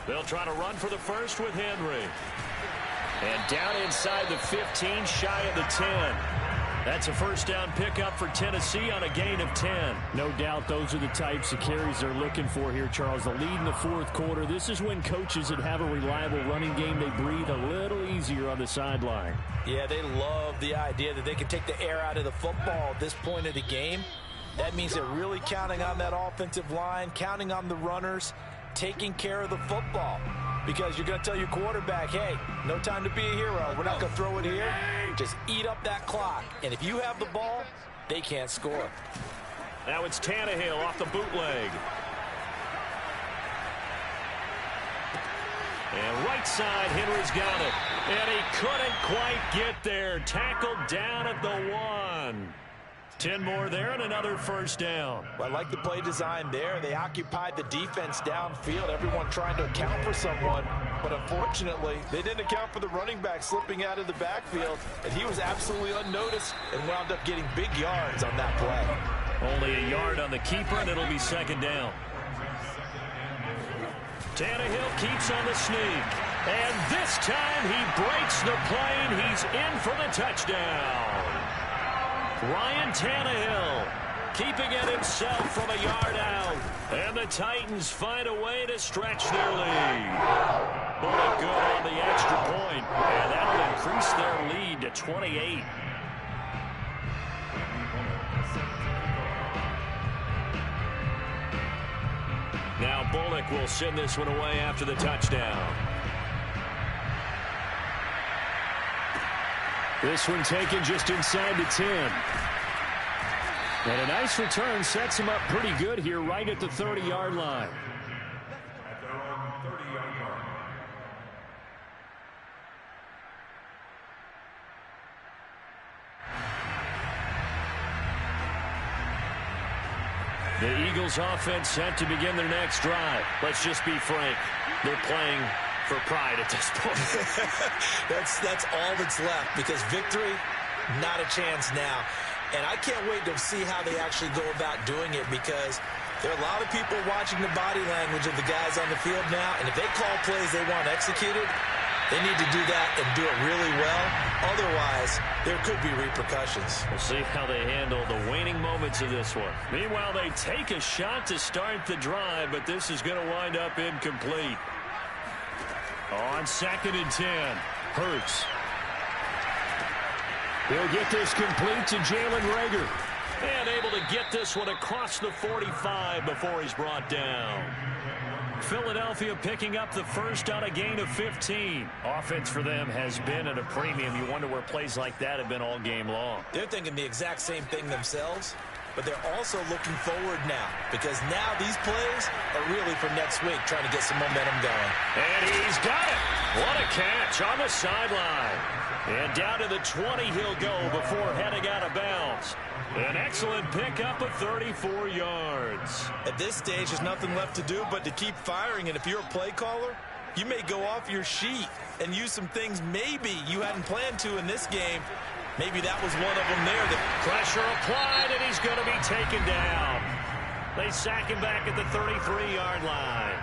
G: They'll try to run for the first with Henry. And down inside the 15, shy of the 10. That's a first down pickup for Tennessee on a gain of 10. No doubt those are the types of carries they're looking for here, Charles. The lead in the fourth quarter. This is when coaches that have a reliable running game, they breathe a little easier on the sideline.
D: Yeah, they love the idea that they can take the air out of the football at this point of the game. That means they're really counting on that offensive line, counting on the runners, taking care of the football. Because you're going to tell your quarterback, hey, no time to be a hero. We're not going to throw it here. Just eat up that clock. And if you have the ball, they can't score.
G: Now it's Tannehill off the bootleg. And right side, Henry's got it. And he couldn't quite get there. Tackled down at the 1. 10 more there and another first down.
D: Well, I like the play design there. They occupied the defense downfield, everyone trying to account for someone. But unfortunately, they didn't account for the running back slipping out of the backfield. And he was absolutely unnoticed and wound up getting big yards on that play.
G: Only a yard on the keeper, and it'll be second down. Tannehill keeps on the sneak. And this time he breaks the plane. He's in for the touchdown. Ryan Tannehill keeping it himself from a yard out. And the Titans find a way to stretch their lead. Bullet good on the extra point. And that'll increase their lead to 28. Now Bullock will send this one away after the touchdown. This one taken just inside the 10. And a nice return sets him up pretty good here right at the 30-yard line.
C: At their own 30-yard line.
G: The Eagles offense set to begin their next drive. Let's just be frank. They're playing for pride at this point.
B: That's all that's left, because victory, not a chance now. And I can't wait to see how they actually go about doing it, because there are a lot of people watching the body language of the guys on the field now, and if they call plays they want executed, they need to do that and do it really well. Otherwise, there could be repercussions.
G: We'll see how they handle the waning moments of this one. Meanwhile, they take a shot to start the drive, but this is going to wind up incomplete. On 2nd and 10, Hurts. He'll get this complete to Jalen Reagor.
A: And able to get this one across the 45 before he's brought down.
G: Philadelphia picking up the first on a gain of 15. Offense for them has been at a premium. You wonder where plays like that have been all game long.
B: They're thinking the exact same thing themselves, but they're also looking forward now, because now these plays are really for next week, trying to get some momentum going.
A: And he's got it. What a catch on the sideline. And down to the 20 he'll go before heading out of bounds. An excellent pickup of 34 yards.
D: At this stage, there's nothing left to do but to keep firing. And if you're a play caller, you may go off your sheet and use some things maybe you hadn't planned to in this game. Maybe that was one of them there.
A: Pressure applied, and he's going to be taken down. They sack him back at the 33-yard line.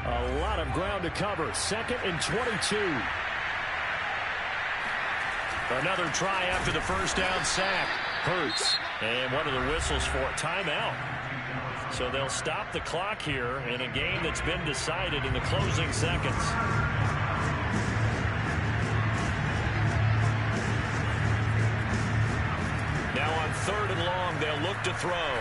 G: A lot of ground to cover. 2nd and 22.
A: Another try after the first down sack.
G: Hurts.
A: And what are the whistles for? Timeout. So they'll stop the clock here in a game that's been decided in the closing seconds. Now on 3rd and long, they'll look to throw.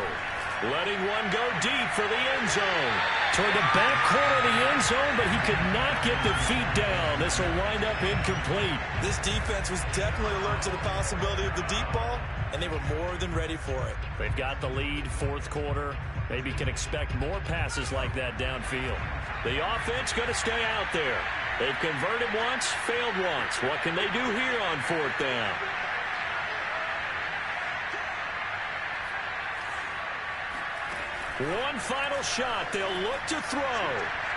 A: Letting one go deep for the end zone.
G: Toward the back corner of the end zone, but he could not get the feet down. This will wind up incomplete.
D: This defense was definitely alert to the possibility of the deep ball, and they were more than ready for it.
G: They've got the lead, 4th quarter. Maybe can expect more passes like that downfield.
A: The offense going to stay out there. They've converted once, failed once. What can they do here on 4th down? One final shot. They'll look to throw.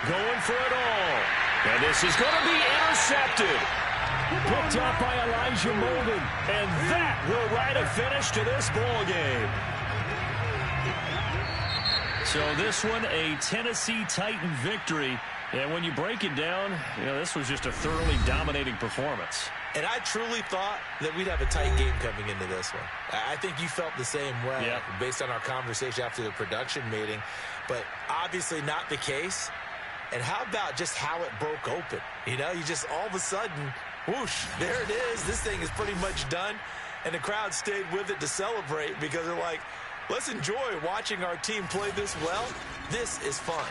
A: Going for it all. And this is going to be intercepted.
G: Picked up by Elijah Molden.
A: And that will write a finish to this ball game.
G: So this one, a Tennessee Titan victory. And when you break it down, this was just a thoroughly dominating performance.
B: And I truly thought that we'd have a tight game coming into this one. I think you felt the same way based on our conversation after the production meeting. But obviously not the case. And how about just how it broke open? You just all of a sudden, whoosh, there it is. This thing is pretty much done. And the crowd stayed with it to celebrate, because they're like, let's enjoy watching our team play this well. This is fun.